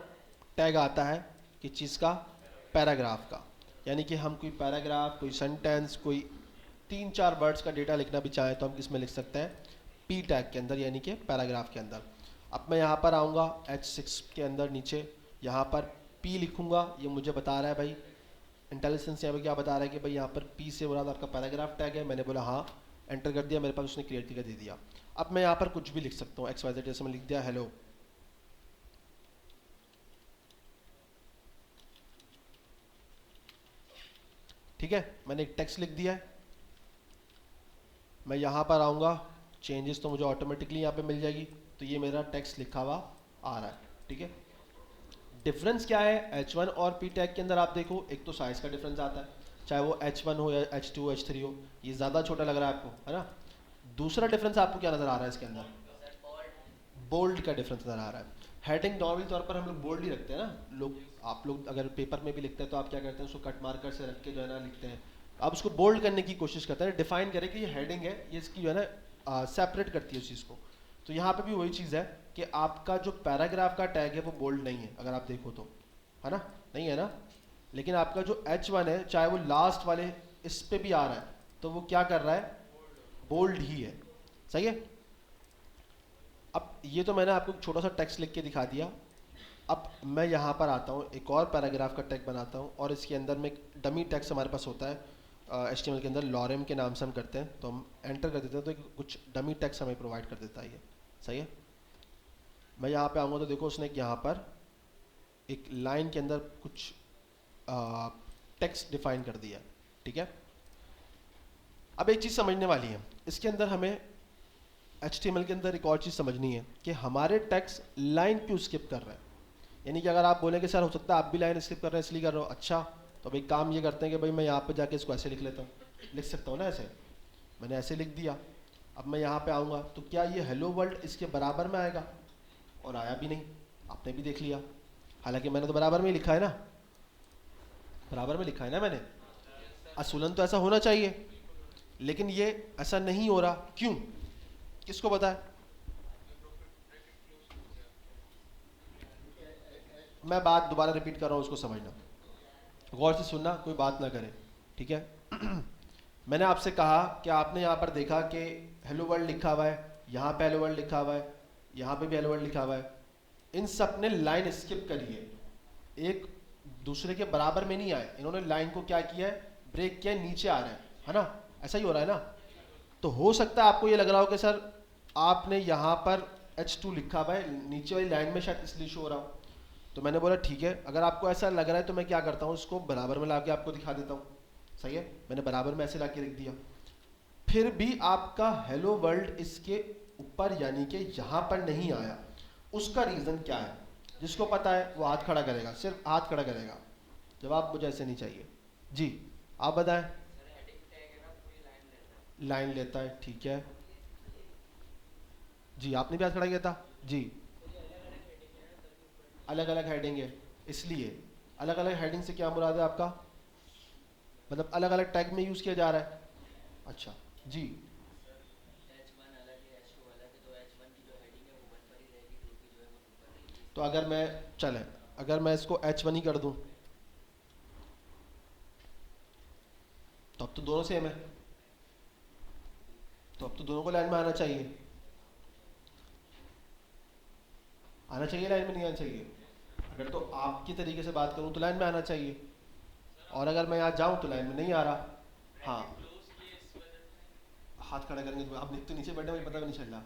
टैग आता है कि चीज़ का, पैराग्राफ का। यानी कि हम कोई पैराग्राफ, कोई सेंटेंस, कोई 3-4 वर्ड्स का डेटा लिखना भी चाहें तो हम किस में लिख सकते हैं, पी टैग के अंदर, यानी कि पैराग्राफ के अंदर। अब मैं यहाँ पर आऊँगा H6 के अंदर नीचे, यहाँ पर पी लिखूँगा। ये मुझे बता रहा है भाई इंटेलिजेंस, यहाँ पर क्या बता रहा है कि भाई यहाँ पर पी से मुराद आपका पैराग्राफ टैग है। मैंने बोला हाँ, एंटर कर दिया, मेरे पास उसने क्रिएट करके दे दिया। अब मैं यहाँ पर कुछ भी लिख सकता हूँ, XYZ, जैसे मैं लिख दिया हेलो। ठीक है, मैंने एक टेक्स्ट लिख दिया है। मैं यहाँ पर आऊँगा, चेंजेस तो मुझे ऑटोमेटिकली यहाँ पे मिल जाएगी। तो ये मेरा टेक्स्ट लिखा हुआ आ रहा है। ठीक है, डिफरेंस क्या है H1 और P टैग के अंदर? आप देखो, एक तो साइज़ का डिफरेंस आता है, चाहे वो H1 हो या H2 H3 हो, ये ज़्यादा छोटा लग रहा है आपको, है ना। दूसरा डिफरेंस आपको क्या नज़र आ रहा है इसके अंदर? बोल्ड का डिफरेंस नज़र आ रहा है। हेडिंग नॉर्मली तौर पर हम लोग बोल्ड ही रखते हैं ना लोग, आप लोग अगर पेपर में भी लिखते हैं तो आप क्या करते हैं, उसको कट मार्कर से रख के जो है ना लिखते हैं। आप उसको बोल्ड करने की कोशिश करते हैं, डिफाइन करें कि ये हेडिंग है, ये इसकी जो है ना सेपरेट करती है उस चीज़ को। तो यहाँ पे भी वही चीज़ है कि आपका जो पैराग्राफ का टैग है वो बोल्ड नहीं है, अगर आप देखो तो, है ना, नहीं है ना। लेकिन आपका जो H1 है, चाहे वो लास्ट वाले इस पे भी आ रहा है, तो वो क्या कर रहा है, बोल्ड ही है। सही है। अब ये तो मैंने आपको छोटा सा टेक्स्ट लिख के दिखा दिया। अब मैं यहाँ पर आता हूँ, एक और पैराग्राफ का टैग बनाता हूँ, और इसके अंदर में एक डमी टेक्स्ट हमारे पास होता है HTML के अंदर, लॉरेम के नाम से हम करते हैं। तो हम एंटर कर देते हैं तो एक कुछ डमी टेक्स्ट हमें प्रोवाइड कर देता है ये। सही है। मैं यहाँ पे आऊँगा तो देखो उसने यहाँ पर एक लाइन के अंदर कुछ टेक्स्ट डिफाइन कर दिया। ठीक है, अब एक चीज़ समझने वाली है इसके अंदर, हमें HTML के अंदर एक और चीज़ समझनी है कि हमारे टेक्स्ट लाइन क्यों स्किप कर रहे हैं। यानी कि अगर आप बोलें कि सर हो सकता है आप भी लाइन स्किप कर रहे हैं इसलिए कर रहे हो, अच्छा तो भाई काम ये करते हैं कि भाई मैं यहाँ पे जाके इसको ऐसे लिख लेता हूँ, लिख सकता हूँ ना ऐसे। मैंने ऐसे लिख दिया। अब मैं यहाँ पे आऊँगा तो क्या ये हेलो वर्ल्ड इसके बराबर में आएगा? और आया भी नहीं, आपने भी देख लिया। हालांकि मैंने तो बराबर में ही लिखा है ना, बराबर में लिखा है ना मैंने, असूलन तो ऐसा होना चाहिए, लेकिन ये ऐसा नहीं हो रहा। क्यों? किसको पता है? मैं बात दोबारा रिपीट कर रहा हूँ, उसको समझना, गौर से सुनना, कोई बात ना करे। ठीक है। मैंने आपसे कहा कि आपने यहाँ पर देखा कि हेलो वर्ल्ड लिखा हुआ है, यहाँ पे हेलो वर्ल्ड लिखा हुआ है, यहाँ पे भी हेलो वर्ल्ड लिखा हुआ है। इन सब ने लाइन स्किप करी है, एक दूसरे के बराबर में नहीं आए। इन्होंने लाइन को क्या किया है, ब्रेक किया है, नीचे आ रहे हैं, है ना, ऐसा ही हो रहा है ना। तो हो सकता है आपको ये लग रहा हो कि सर आपने यहाँ पर H2 लिखा हुआ है, नीचे वाली लाइन में शायद इसलिए शो हो रहा हो। तो मैंने बोला ठीक है, अगर आपको ऐसा लग रहा है तो मैं क्या करता हूँ, इसको बराबर में ला के आपको दिखा देता हूँ। सही है, मैंने बराबर में ऐसे ला के रख दिया। फिर भी आपका हेलो वर्ल्ड इसके ऊपर यानी कि यहाँ पर नहीं आया, उसका रीज़न क्या है? जिसको पता है वो हाथ खड़ा करेगा, सिर्फ हाथ खड़ा करेगा। जवाब मुझे ऐसे नहीं चाहिए जी, आप बताएं। लाइन लेता है, ठीक है जी, आपने भी हाथ खड़ा किया था जी। अलग अलग हेडिंग है, इसलिए अलग अलग हेडिंग से क्या मुराद है आपका, मतलब अलग अलग टैग में यूज़ किया जा रहा है। अच्छा जी, तो अगर मैं चले, अगर मैं इसको H1 ही कर दूं तो अब तो दोनों सेम है, तो अब तो दोनों को लाइन में आना चाहिए, आना चाहिए, लाइन में नहीं आना चाहिए। अगर तो आपकी तरीके से बात करूं तो लाइन में आना चाहिए, और अगर मैं यहाँ जाऊं तो लाइन में नहीं आ रहा। हाँ, हाथ खड़ा करेंगे तो आप लिख तो नीचे बैठे, मुझे पता भी नहीं चल रहा।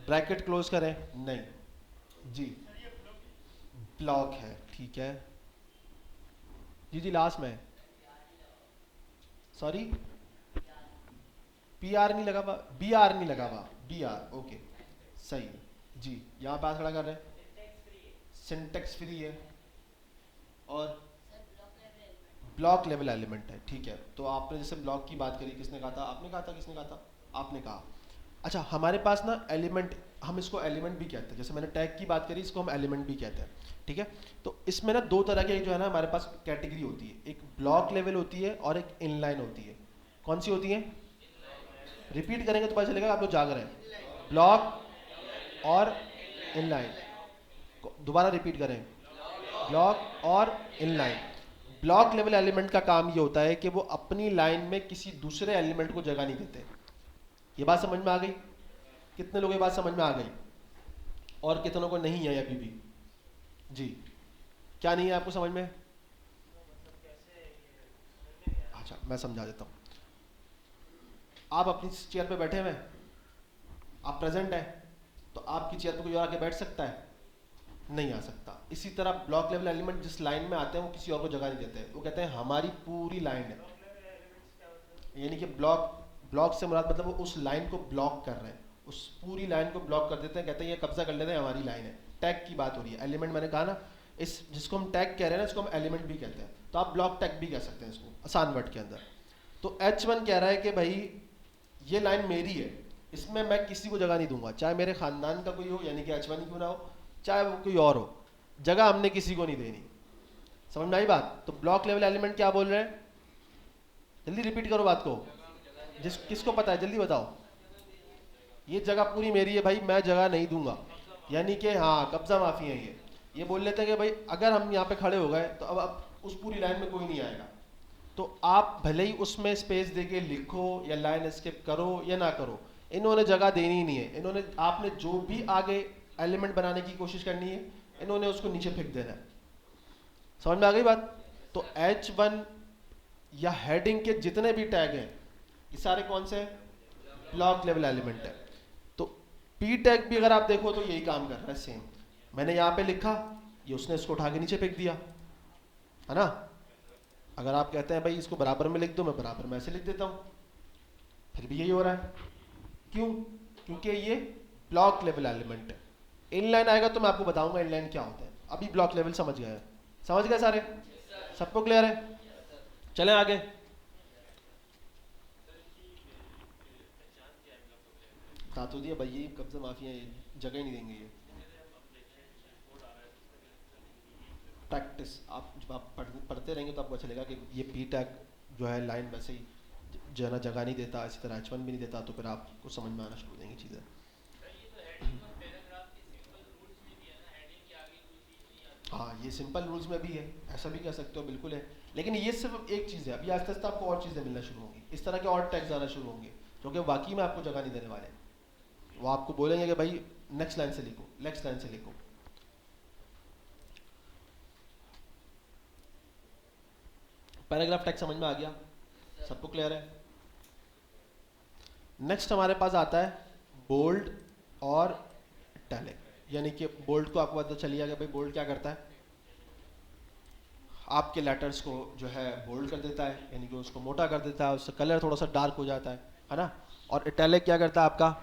ब्रैकेट क्लोज करें, नहीं जी, ब्लॉक है, ठीक है जी। जी लास्ट में, सॉरी, पी आर नहीं लगा हुआ, बी आर नहीं लगा हुआ, बी आर, ओके सही है जी। यहाँ पे हाथ खड़ा कर रहे हैं, सिंटेक्स फ्री है और ब्लॉक लेवल एलिमेंट है, ठीक है। तो आपने जैसे ब्लॉक की बात करी, किसने कहा था, आपने कहा था, किसने कहा था, आपने कहा। अच्छा, हमारे पास ना एलिमेंट, हम इसको एलिमेंट भी कहते हैं, जैसे मैंने टैग की बात करी, इसको हम एलिमेंट भी कहते हैं। ठीक है, तो इसमें ना दो तरह के जो है ना हमारे पास कैटेगरी होती है, एक ब्लॉक लेवल होती है और एक इनलाइन होती है। कौन सी होती है? रिपीट करेंगे तो पता चलेगा आप लोग जाग रहे हैं। ब्लॉक और इनलाइन। दोबारा रिपीट करें, ब्लॉक और इनलाइन। ब्लॉक लेवल एलिमेंट का काम ये होता है कि वो अपनी लाइन में किसी दूसरे एलिमेंट को जगह नहीं देते। ये बात समझ में आ गई? कितने लोगों की बात समझ में आ गई और कितनों को नहीं है अभी भी? जी, क्या नहीं है आपको समझ में? अच्छा, मैं समझा देता हूँ। आप अपनी चेयर पे बैठे हुए हैं, आप प्रेजेंट हैं, तो आपकी चेयर पे कोई और आके बैठ सकता है? नहीं आ सकता। इसी तरह ब्लॉक लेवल एलिमेंट जिस लाइन में आते हैं वो किसी और को जगह नहीं देते, वो कहते हैं हमारी पूरी लाइन है। यानी कि ब्लॉक से मुराद मतलब वो उस लाइन को ब्लॉक कर रहे हैं, उस पूरी लाइन को ब्लॉक कर देते हैं, कहते हैं ये कब्जा कर लेते हैं, हमारी लाइन है। टैग की बात हो रही है, एलिमेंट मैंने कहा ना, इस जिसको हम टैग कह रहे हैं ना, इसको हम एलिमेंट भी कहते हैं, तो आप ब्लॉक टैग भी कह सकते हैं इसको आसान वर्ड के अंदर। तो H1 कह रहा है कि भाई ये लाइन मेरी है, इसमें मैं किसी को जगह नहीं दूंगा, चाहे मेरे खानदान का कोई हो, यानी कि H1 ही क्यों ना हो, चाहे वो कोई और हो, जगह हमने किसी को नहीं देनी। समझ में आई बात? तो ब्लॉक लेवल एलिमेंट क्या बोल रहे हैं? जल्दी रिपीट करो बात को, किसको पता है जल्दी बताओ। ये जगह पूरी मेरी है भाई, मैं जगह नहीं दूंगा, यानी कि हाँ कब्जा माफी है ये बोल लेते हैं कि भाई अगर हम यहाँ पे खड़े हो गए तो अब उस पूरी लाइन में कोई नहीं आएगा। तो आप भले ही उसमें स्पेस देके लिखो या लाइन स्किप करो या ना करो, इन्होंने जगह देनी ही नहीं है। इन्होंने आपने जो भी आगे एलिमेंट बनाने की कोशिश करनी है, इन्होंने उसको नीचे फेंक देना है। समझ में आ गई बात? तो H1 या हेडिंग के जितने भी टैग हैं ये सारे कौन से हैं? ब्लॉक लेवल एलिमेंट है। तो पी टैग भी अगर आप देखो तो यही काम कर रहा है सेम। मैंने यहाँ पे लिखा, ये उसने इसको उठा के नीचे फेंक दिया, है ना? अगर आप कहते हैं भाई इसको बराबर में लिख दो, मैं बराबर में ऐसे लिख देता हूँ, फिर भी यही हो रहा है। क्यों? क्योंकि ये ब्लॉक लेवल एलिमेंट है। इनलाइन आएगा तो मैं आपको बताऊंगा इनलाइन क्या होता है। अभी ब्लॉक लेवल समझ गए? समझ गए सारे? सबको क्लियर है? चलें आगे। बता तो दिया भाई, ये कब्जा माफिया, ये जगह ही नहीं देंगे ये। प्रैक्टिस, आप जब आप पढ़ते रहेंगे तो आपको अच्छा लगेगा कि ये पी टैग जो है लाइन वैसे ही जो है ना जगह नहीं देता, इसी तरह H1 भी नहीं देता, तो फिर आपको समझ में आना शुरू हो जाएंगी चीज़ें। हाँ, ये सिंपल रूल्स में भी है, ऐसा भी कह सकते हो, बिल्कुल है। लेकिन ये सिर्फ एक चीज़ है, अभी आस्ते आस्ते आपको और चीज़ें मिलना शुरू होंगी, इस तरह के और टैग्स आना शुरू होंगे जो कि वाकई में आपको जगह नहीं देने वाले। वो आपको बोलेंगे कि भाई नेक्स्ट लाइन से लिखो, नेक्स्ट लाइन से लिखो। पैराग्राफ टैग समझ में आ गया? सबको क्लियर है? नेक्स्ट हमारे पास आता है बोल्ड और इटैलिक। यानी कि बोल्ड को आपको पता चलिए कि भाई बोल्ड क्या करता है, आपके लेटर्स को जो है बोल्ड कर देता है, यानी कि उसको मोटा कर देता है, उससे कलर थोड़ा सा डार्क हो जाता है ना? और इटैलिक क्या करता है आपका,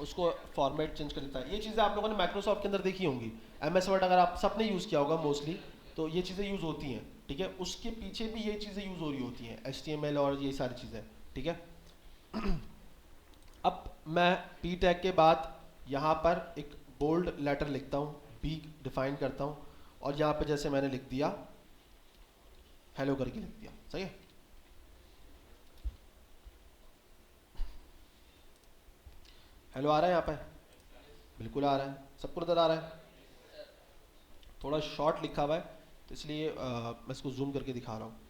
उसको फॉर्मेट चेंज कर देता है। ये चीज़ें आप लोगों ने माइक्रोसॉफ्ट के अंदर देखी होंगी, MS वर्ड अगर आप सबने यूज़ किया होगा मोस्टली, तो ये चीज़ें यूज़ होती हैं, ठीक है? उसके पीछे भी ये चीज़ें यूज़ हो रही होती हैं, HTML और ये सारी चीज़ें, ठीक है? अब मैं पी टैग के बाद यहाँ पर एक बोल्ड लेटर लिखता हूँ, बी डिफाइन करता हूँ, और यहाँ पे जैसे मैंने लिख दिया हेलो करके लिख दिया, सही है? हेलो आ रहा है यहाँ पे? बिल्कुल आ रहा है, सबको नजर आ रहा है? थोड़ा शॉर्ट लिखा हुआ है तो इसलिए मैं इसको जूम करके दिखा रहा हूँ,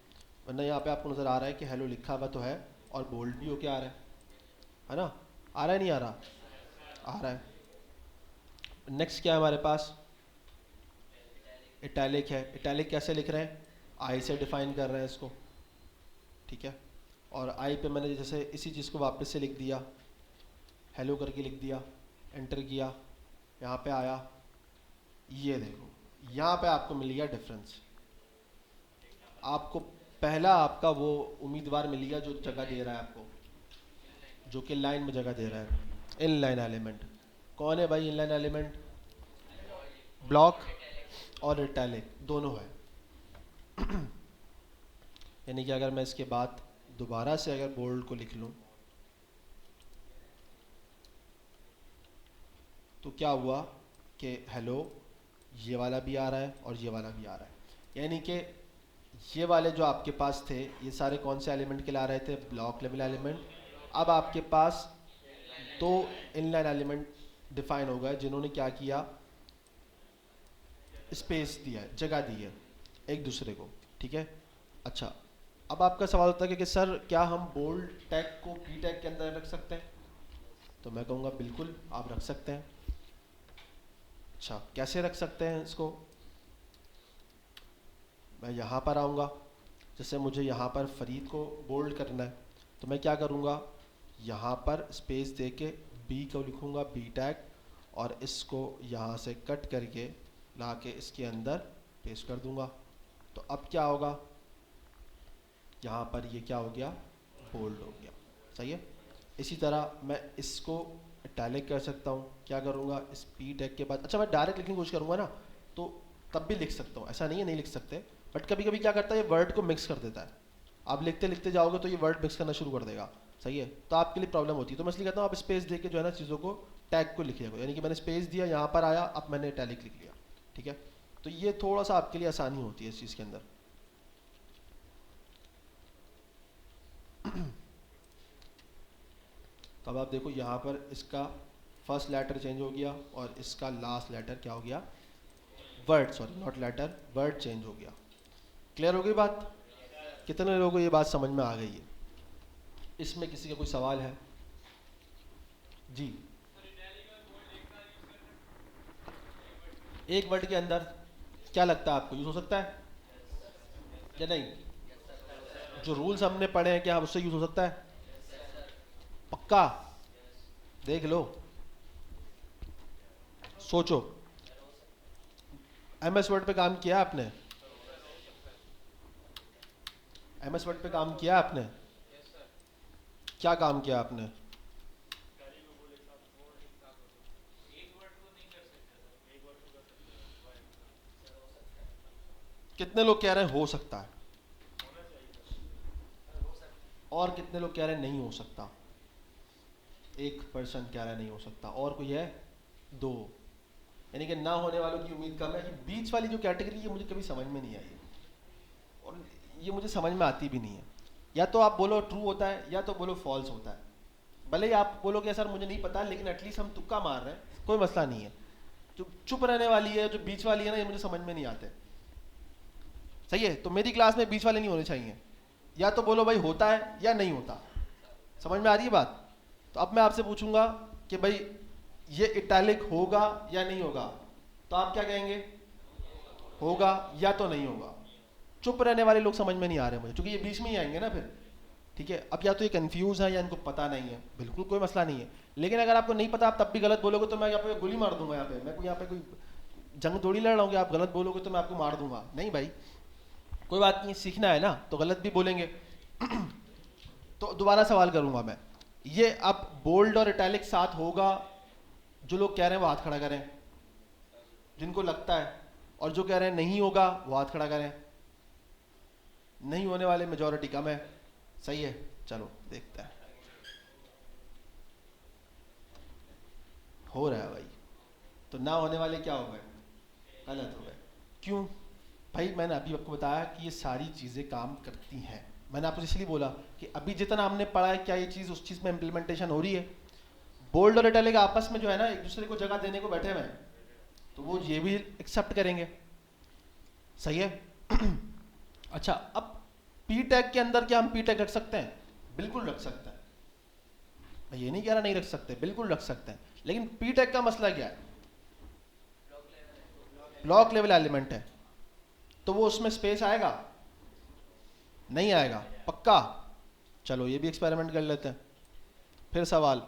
वरना यहाँ पे आपको नज़र आ रहा है कि हेलो लिखा हुआ तो है और बोल्ड भी होके आ रहा है ना? आ रहा है नहीं आ रहा? आ रहा है। नेक्स्ट क्या है हमारे पास? इटैलिक है। इटैलिक कैसे लिख रहे हैं? आई से डिफाइन कर रहे हैं इसको, ठीक है? और आई पे मैंने जैसे इसी चीज़ को वापस से लिख दिया, हेलो करके लिख दिया, एंटर किया, यहाँ पे आया, ये देखो यहाँ पे आपको मिल गया डिफरेंस। आपको पहला आपका वो उम्मीदवार मिल गया जो जगह दे रहा है आपको, जो कि लाइन में जगह दे रहा है। इनलाइन एलिमेंट कौन है भाई? इनलाइन एलिमेंट ब्लॉक और इटैलिक दोनों है। यानी कि अगर मैं इसके बाद दोबारा से अगर बोल्ड को लिख लूँ तो क्या हुआ कि हेलो ये वाला भी आ रहा है और ये वाला भी आ रहा है। यानी कि ये वाले जो आपके पास थे ये सारे कौन से एलिमेंट के ला रहे थे? Block level element. अब आपके पास दो इनलाइन एलिमेंट डिफाइन हो गए जिन्होंने क्या किया, स्पेस दिया है, जगह दी है एक दूसरे को, ठीक है। अच्छा, अब आपका सवाल होता है कि सर क्या हम बोल्ड टैग को पी टैग के अंदर रख सकते हैं? तो मैं कहूँगा बिल्कुल आप रख सकते हैं। अच्छा, कैसे रख सकते हैं इसको? मैं यहाँ पर आऊँगा, जैसे मुझे यहाँ पर फरीद को बोल्ड करना है, तो मैं क्या करूँगा, यहाँ पर स्पेस दे के बी को लिखूँगा, बी टैग, और इसको यहाँ से कट करके ला के इसके अंदर पेस्ट कर दूँगा। तो अब क्या होगा, यहाँ पर ये क्या हो गया, बोल्ड हो गया। सही है। इसी तरह मैं इसको इटैलिक कर सकता हूँ। क्या करूँगा, इस पी टैग के बाद, अच्छा मैं डायरेक्ट लिखने की कोशिश करूँगा ना, तो तब भी लिख सकता हूँ, ऐसा नहीं है नहीं लिख सकते, बट कभी कभी क्या करता है ये वर्ड को मिक्स कर देता है। आप लिखते लिखते जाओगे तो ये वर्ड मिक्स करना शुरू कर देगा। सही है, तो आपके लिए प्रॉब्लम होती है। तो मैं इसलिए कहता हूँ आप स्पेस दे के जो है ना चीज़ों को, टैग को लिखिए, यानी कि मैंने स्पेस दिया, यहाँ पर आया, अब मैंने इटैलिक लिख लिया, ठीक है। तो ये थोड़ा सा आपके लिए आसानी होती है इस चीज़ के अंदर। तो अब आप देखो यहाँ पर इसका फर्स्ट लेटर चेंज हो गया और इसका लास्ट लेटर क्या हो गया, word, sorry not later, word change हो गया। क्लियर हो गई बात? कितने लोगों को ये बात समझ में आ गई है? इसमें किसी का कोई सवाल है? जी, एक वर्ड के अंदर क्या लगता है आपको यूज हो सकता है या नहीं? जो रूल्स हमने पढ़े हैं क्या उससे यूज हो सकता है? पक्का? देख लो, सोचो। एमएस वर्ड पे काम किया आपने? एमएस वर्ड पे काम किया आपने? क्या काम किया आपने? कितने लोग कह रहे हैं हो सकता है, और कितने लोग कह रहे हैं नहीं हो सकता? एक पर्सन कह रहा है नहीं हो सकता, और कोई है? दो। यानी कि ना होने वालों की उम्मीद कम है। कि बीच वाली जो कैटेगरी है मुझे कभी समझ में नहीं आई है, और ये मुझे समझ में आती भी नहीं है। या तो आप बोलो ट्रू होता है या तो बोलो फॉल्स होता है। भले ही आप बोलोगे सर मुझे नहीं पता, लेकिन एटलीस्ट हम तुक्का मार रहे हैं, कोई मसला नहीं है। जो चुप रहने वाली है, जो बीच वाली है ना, ये मुझे समझ में नहीं आते। सही है, तो मेरी क्लास में बीच वाले नहीं होने चाहिए। या तो बोलो भाई होता है या नहीं होता। समझ में आ रही है बात? तो अब मैं आपसे पूछूंगा कि भाई ये इटैलिक होगा या नहीं होगा, तो आप क्या कहेंगे? होगा या तो नहीं होगा। चुप रहने वाले लोग समझ में नहीं आ रहे मुझे, क्योंकि ये बीच में ही आएंगे ना फिर। ठीक है, अब या तो ये कंफ्यूज है या इनको पता नहीं है, बिल्कुल कोई मसला नहीं है। लेकिन अगर आपको नहीं पता आप तब भी गलत बोलोगे तो मैं यहाँ पे गोली मार दूंगा। यहाँ पे कोई जंग थोड़ी लड़ रहा हूँ कि आप गलत बोलोगे तो मैं आपको मार दूंगा, नहीं भाई। कोई बात नहीं, सीखना है ना, तो गलत भी बोलेंगे। तो दोबारा सवाल करूंगा मैं, ये अब बोल्ड और इटैलिक साथ होगा? जो लोग कह रहे हैं वो हाथ खड़ा करें, जिनको लगता है। और जो कह रहे हैं नहीं होगा वो हाथ खड़ा करें। नहीं होने वाले मेजॉरिटी कम है। सही है, चलो देखते हैं। हो रहा है भाई। तो ना होने वाले क्या हो गए? गलत हो गए। क्यों भाई? मैंने अभी आपको बताया कि ये सारी चीज़ें काम करती हैं। मैंने आपको इसलिए बोला कि अभी जितना हमने पढ़ा है, क्या ये चीज़ उस चीज़ में इम्प्लीमेंटेशन हो रही है? बोल्ड और इटैलिक आपस में जो है ना एक दूसरे को जगह देने को बैठे हुए हैं, तो वो ये भी एक्सेप्ट करेंगे। सही है। अच्छा, अब पी टैग के अंदर क्या हम पी टैग रख सकते हैं? बिल्कुल रख सकते हैं। मैं ये नहीं कह रहा नहीं रख सकते, बिल्कुल रख सकते हैं। लेकिन पी टैग का मसला क्या है? ब्लॉक लेवल एलिमेंट है, तो वो उसमें स्पेस आएगा? नहीं आएगा। पक्का? चलो ये भी एक्सपेरिमेंट कर लेते हैं। फिर सवाल,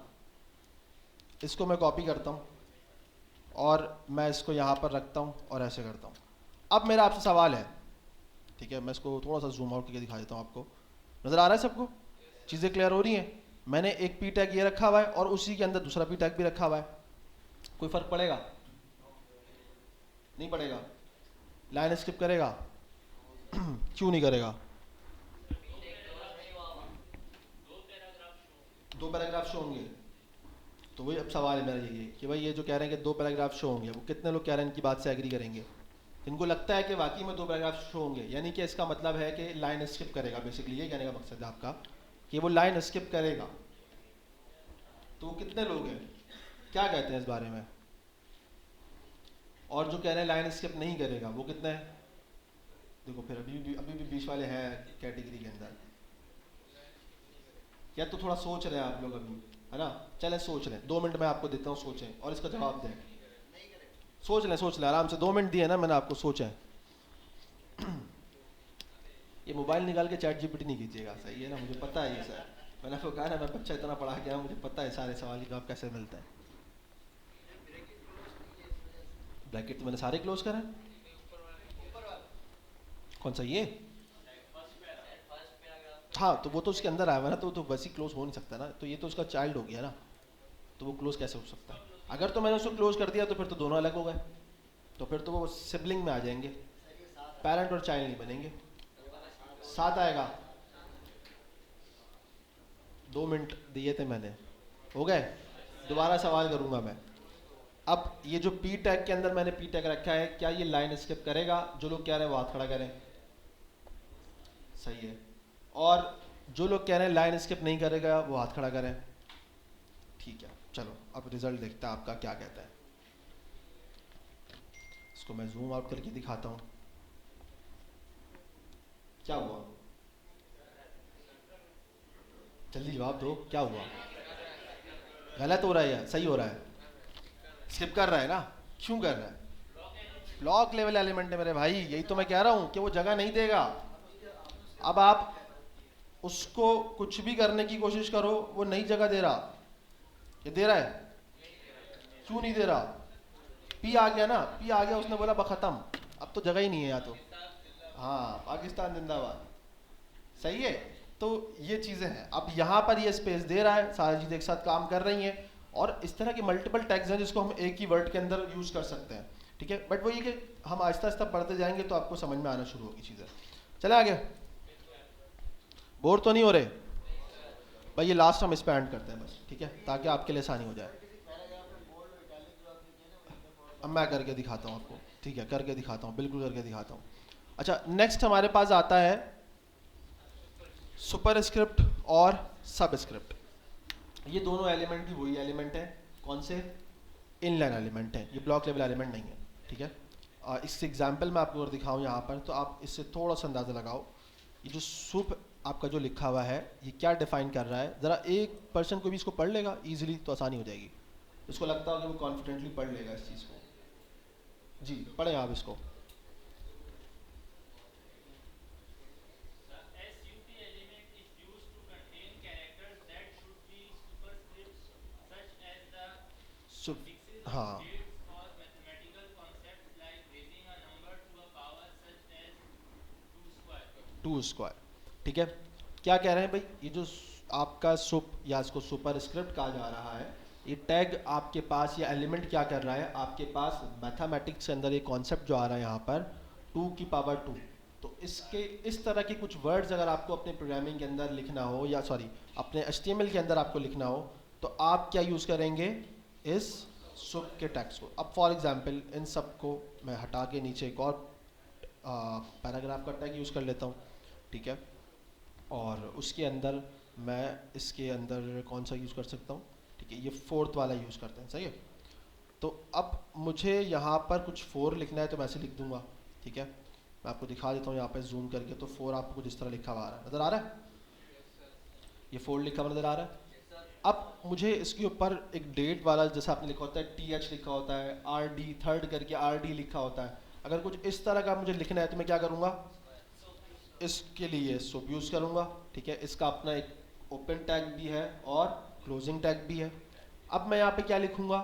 इसको मैं कॉपी करता हूँ और मैं इसको यहाँ पर रखता हूँ और ऐसे करता हूँ। अब मेरा आपसे सवाल है, ठीक है, मैं इसको थोड़ा सा जूम आउट करके दिखा देता हूँ। आपको नज़र आ रहा है सबको? चीज़ें क्लियर हो रही हैं? मैंने एक पी टैग ये रखा हुआ है और उसी के अंदर दूसरा पी टैग भी रखा हुआ है। कोई फ़र्क पड़ेगा? नहीं पड़ेगा। लाइन स्किप करेगा? क्यों नहीं करेगा? दो पैराग्राफ शो होंगे। तो वही अब सवाल है मेरा यही है कि भाई ये जो कह रहे हैं कि दो पैराग्राफ शो होंगे, वो कितने लोग कह रहे हैं इनकी बात से एग्री करेंगे? इनको लगता है कि वाकई में दो पैराग्राफ शो होंगे, यानी कि इसका मतलब है कि लाइन स्किप करेगा। बेसिकली ये कहने का मकसद है आपका कि वो लाइन स्किप करेगा। तो कितने लोग हैं? क्या कहते हैं इस बारे में? और जो कह रहे हैं लाइन स्किप नहीं करेगा वो कितने हैं? देखो फिर अभी भी 20 वाले हैं कैटेगरी के अंदर। या तो थोड़ा सोच रहे हैं आप लोग अभी, है ना? चलें सोच लें, 2 मिनट मैं आपको देता हूँ, सोचें और इसका जवाब दें। सोच लें आराम से, 2 मिनट दिए ना मैंने आपको, सोचें। ये मोबाइल निकाल के चैट जीपीटी नहीं कीजिएगा, सही है ना? मुझे पता है ये सर, मैंने आपको कहा ना मैं बच्चा इतना पढ़ा के आया, मुझे पता है सारे सवाल के जवाब कैसे मिलता है। ब्रैकेट तो मैंने सारे क्लोज करा है। कौन सा ये? हाँ तो वो तो उसके अंदर आया हुआ ना, तो वैसे क्लोज हो नहीं सकता ना, तो ये तो उसका चाइल्ड हो गया ना, तो वो क्लोज कैसे हो सकता है? अगर तो मैंने उसको क्लोज कर दिया तो फिर तो दोनों अलग हो गए, तो फिर तो वो सिबलिंग में आ जाएंगे, पेरेंट और चाइल्ड नहीं बनेंगे। 7 आएगा। 2 मिनट दिए थे मैंने, हो गए? दोबारा सवाल करूंगा मैं। अब ये जो पी टैग के अंदर मैंने पी टैग रखा है, क्या ये लाइन स्किप करेगा? जो लोग कह रहे हैं वो हाथ खड़ा करें। सही है। और जो लोग कह रहे हैं लाइन स्किप नहीं करेगा वो हाथ खड़ा करें। ठीक है, चलो अब रिजल्ट देखते हैं आपका क्या कहता है। इसको मैं जूम आउट करके दिखाता हूँ। क्या हुआ? जल्दी जवाब दो, क्या हुआ? गलत हो रहा है या सही हो रहा है? स्किप कर रहा है ना? क्यों कर रहा है? ब्लॉक लेवल एलिमेंट है मेरे भाई, यही तो मैं कह रहा हूं कि वो जगह नहीं देगा। अब आप उसको कुछ भी करने की कोशिश करो, वो नई जगह दे रहा। ये दे रहा है? क्यों नहीं दे रहा? पी आ गया ना, पी आ गया, उसने बोला खत्म, अब तो जगह ही नहीं है। या तो हाँ, पाकिस्तान जिंदाबाद। सही है। तो ये चीज़ें हैं। अब यहाँ पर ये स्पेस दे रहा है, सारी चीज़ें एक साथ काम कर रही हैं, और इस तरह के मल्टीपल टैग्स हैं जिसको हम एक ही वर्ड के अंदर यूज़ कर सकते हैं। ठीक है, बट वो ये कि हम आहिस्ता आहिस्ता पढ़ते जाएंगे तो आपको समझ में आना शुरू होगी चीज़ें। चले आगे। बोर तो नहीं हो रहे भाई? ये लास्ट हम इस पर एंड करते हैं बस, ठीक है, ताकि आपके लिए आसानी हो जाए। अब मैं करके दिखाता हूँ आपको, ठीक है, करके दिखाता हूँ, बिल्कुल करके दिखाता हूँ। अच्छा, नेक्स्ट हमारे पास आता है सुपर स्क्रिप्ट और सब स्क्रिप्ट। ये दोनों एलिमेंट भी वही एलिमेंट है। कौन से? इनलाइन एलिमेंट है, ये ब्लॉक लेवल एलिमेंट नहीं है। ठीक है, इस एग्जाम्पल में आपको अगर दिखाऊं यहाँ पर, तो आप इससे थोड़ा सा अंदाज़ा लगाओ। ये जो सुप आपका जो लिखा हुआ है, ये क्या डिफाइन कर रहा है? ज़रा एक पर्सन को भी इसको पढ़ लेगा ईजिली तो आसानी हो जाएगी। इसको लगता हो कि वो कॉन्फिडेंटली पढ़ लेगा इस चीज़ को। जी पढ़ें आप इसको। सुप, हाँ, 2 स्क्वायर। ठीक है, क्या कह रहे हैं भाई? ये जो आपका सुप या इसको सुपर स्क्रिप्ट कहा जा रहा है, ये टैग आपके पास, ये एलिमेंट क्या कर रहा है आपके पास? मैथमेटिक्स के अंदर ये कॉन्सेप्ट जो आ रहा है यहाँ पर 2 की पावर 2, तो इसके इस तरह के कुछ वर्ड्स अगर आपको अपने प्रोग्रामिंग के अंदर लिखना हो, या सॉरी अपने HTML के अंदर आपको लिखना हो, तो आप क्या यूज़ करेंगे? इस सुप के टैग्स को। अब फॉर एग्जांपल इन सब को मैं हटा के नीचे एक और पैराग्राफ का टैग यूज़ कर लेता हूँ। ठीक है, और उसके अंदर मैं इसके अंदर कौन सा यूज़ कर सकता हूँ? ठीक है, ये 4th वाला यूज़ करते हैं। सही है, तो अब मुझे यहाँ पर कुछ 4 लिखना है, तो मैं ऐसे लिख दूंगा। ठीक है, मैं आपको दिखा देता हूँ यहाँ पर जूम करके, तो 4 आपको कुछ इस तरह लिखा हुआ आ रहा है, नज़र आ रहा है? ये 4 लिखा हुआ नज़र आ रहा है। अब मुझे इसके ऊपर एक डेट वाला, जैसा आपने लिखा होता है TH लिखा होता है, RD थर्ड करके RD लिखा होता है, अगर कुछ इस तरह का मुझे लिखना है तो मैं क्या करूँगा? इसके लिए सुप यूज़ करूँगा। ठीक है, इसका अपना एक ओपन टैग भी है और क्लोजिंग टैग भी है। अब मैं यहाँ पे क्या लिखूँगा?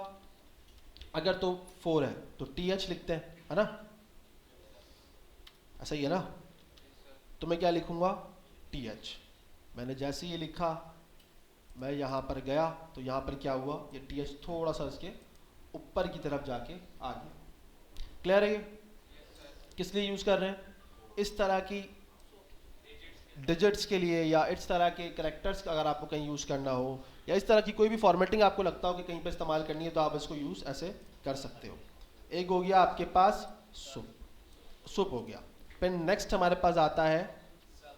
अगर तो 4 है तो TH लिखते हैं, है ना? ऐसा ही है ना? तो मैं क्या लिखूँगा? TH। मैंने जैसे ये लिखा, मैं यहाँ पर गया तो यहाँ पर क्या हुआ? ये TH थोड़ा सा इसके ऊपर की तरफ जाके आ गया। क्लियर है ये? किस लिए यूज़ कर रहे हैं? इस तरह की डिजिट्स के लिए, या इस तरह के करेक्टर्स अगर आपको कहीं यूज़ करना हो, या इस तरह की कोई भी फॉर्मेटिंग आपको लगता हो कि कहीं पे इस्तेमाल करनी है, तो आप इसको यूज़ ऐसे कर सकते हो। एक हो गया आपके पास सुप हो गया। फिर नेक्स्ट हमारे पास आता है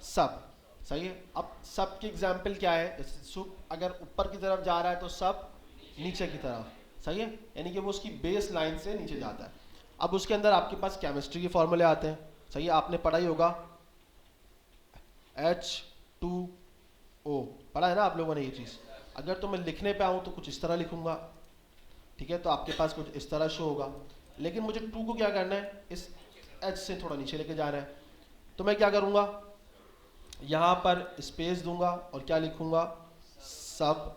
सब। सही है, अब सब की एग्जाम्पल क्या है? जैसे सुप अगर ऊपर की तरफ जा रहा है तो सब नीचे की तरफ। सही है, यानी कि वो उसकी बेस लाइन से नीचे जाता है। अब उसके अंदर आपके पास केमिस्ट्री के फॉर्मूले आते हैं, सही है, आपने पढ़ा ही होगा, H2O पढ़ा है ना आप लोगों ने ये चीज़। अगर तो मैं लिखने पे आऊँ तो कुछ इस तरह लिखूंगा, ठीक है, तो आपके पास कुछ इस तरह शो होगा, लेकिन मुझे 2 को क्या करना है, इस H से थोड़ा नीचे लेके जाना है, तो मैं क्या करूँगा, यहाँ पर स्पेस दूंगा और क्या लिखूंगा, सब,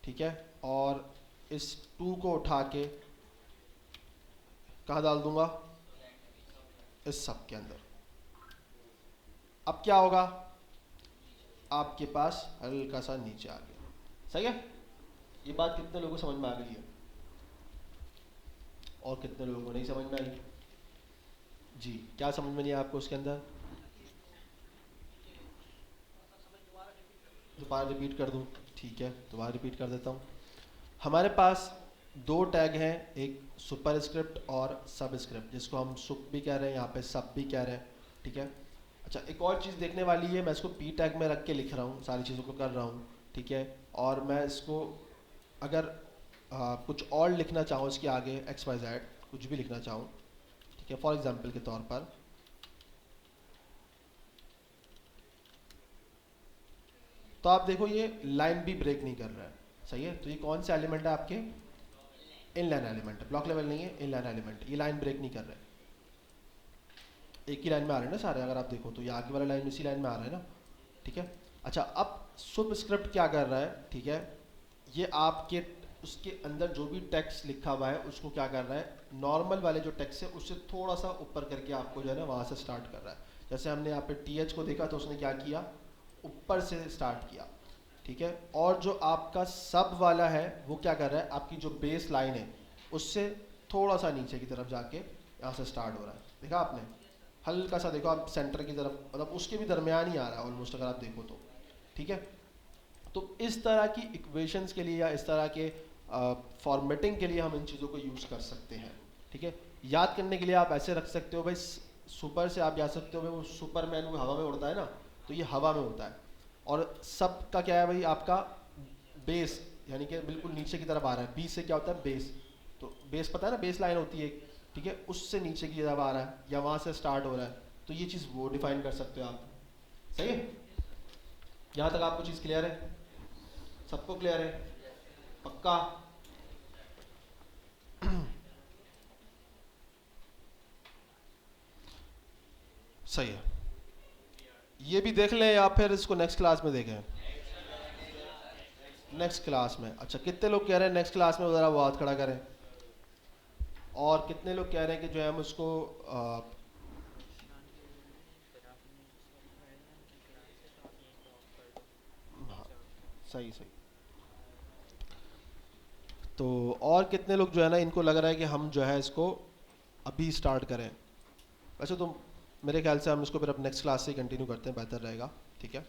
ठीक है, और इस 2 को उठा के कहाँ डाल दूंगा, इस सब के अंदर। अब क्या होगा, आपके पास हल्का सा नीचे आ गया, सही है। ये बात कितने लोगों को समझ में आ गई है और कितने लोगों को नहीं समझ में आई? जी, क्या समझ में नहीं आया आपको उसके अंदर? दोबारा रिपीट कर दूं? ठीक है, दोबारा रिपीट कर देता हूँ। हमारे पास 2 टैग हैं, एक सुपर स्क्रिप्ट और सब स्क्रिप्ट, जिसको हम सुप भी कह रहे हैं, यहाँ पे सब भी कह रहे हैं, ठीक है। अच्छा, एक और चीज़ देखने वाली है, मैं इसको पी टैग में रख के लिख रहा हूँ, सारी चीज़ों को कर रहा हूँ, ठीक है। और मैं इसको अगर कुछ और लिखना चाहूँ इसके आगे, XYZ कुछ भी लिखना चाहूँ, ठीक है, फॉर एग्जाम्पल के तौर पर, तो आप देखो ये लाइन भी ब्रेक नहीं कर रहा है, सही है। तो ये कौन से एलिमेंट है आपके, इनलाइन एलिमेंट है, ब्लॉक लेवल नहीं है, इनलाइन एलिमेंट, ये लाइन ब्रेक नहीं कर रहे, एक ही लाइन में आ रहे हैं ना सारे, अगर आप देखो तो ये आगे वाला लाइन इसी लाइन में आ रहा है ना, ठीक है। अच्छा, अब सुब स्क्रिप्ट क्या कर रहा है, ठीक है, ये आपके उसके अंदर जो भी टेक्स्ट लिखा हुआ है उसको क्या कर रहा है, नॉर्मल वाले जो टेक्स्ट है उससे थोड़ा सा ऊपर करके आपको जो है ना वहाँ से स्टार्ट कर रहा है। जैसे हमने यहाँ पे TH को देखा तो उसने क्या किया, ऊपर से स्टार्ट किया, ठीक है। और जो आपका सब वाला है वो क्या कर रहा है, आपकी जो बेस लाइन है उससे थोड़ा सा नीचे की तरफ जाके यहाँ से स्टार्ट हो रहा है, देखा आपने, हल्का सा देखो आप सेंटर की तरफ, मतलब उसके भी दरमियान ही आ रहा है ऑलमोस्ट, अगर आप देखो तो, ठीक है। तो इस तरह की इक्वेशंस के लिए या इस तरह के फॉर्मेटिंग के लिए हम इन चीज़ों को यूज़ कर सकते हैं, ठीक है। याद करने के लिए आप ऐसे रख सकते हो भाई, सुपर से आप जा सकते हो भाई, वो सुपरमैन वो हवा में उड़ता है ना, तो ये हवा में होता है। और सब का क्या है भाई, आपका बेस, यानी कि बिल्कुल नीचे की तरफ आ रहा है, बी से क्या होता है, बेस, तो बेस पता है ना, बेस लाइन होती है एक, ठीक है, उससे नीचे की तरफ आ रहा है या वहाँ से स्टार्ट हो रहा है, तो ये चीज़ वो डिफाइन कर सकते हो आप, सही है। यहाँ तक आपको चीज़ क्लियर है, सबको क्लियर है, पक्का? सही है, ये भी देख लें या फिर इसको नेक्स्ट क्लास में देखें? नेक्स्ट क्लास में। अच्छा, कितने लोग कह रहे हैं नेक्स्ट क्लास में ज़रा वो हाथ खड़ा करें, और कितने लोग कह रहे हैं कि जो है हम उसको हाँ, सही सही। तो और कितने लोग जो है ना, इनको लग रहा है कि हम जो है इसको अभी स्टार्ट करें? वैसे तो मेरे ख्याल से हम इसको फिर अब नेक्स्ट क्लास से कंटिन्यू करते हैं, बेहतर रहेगा, ठीक है।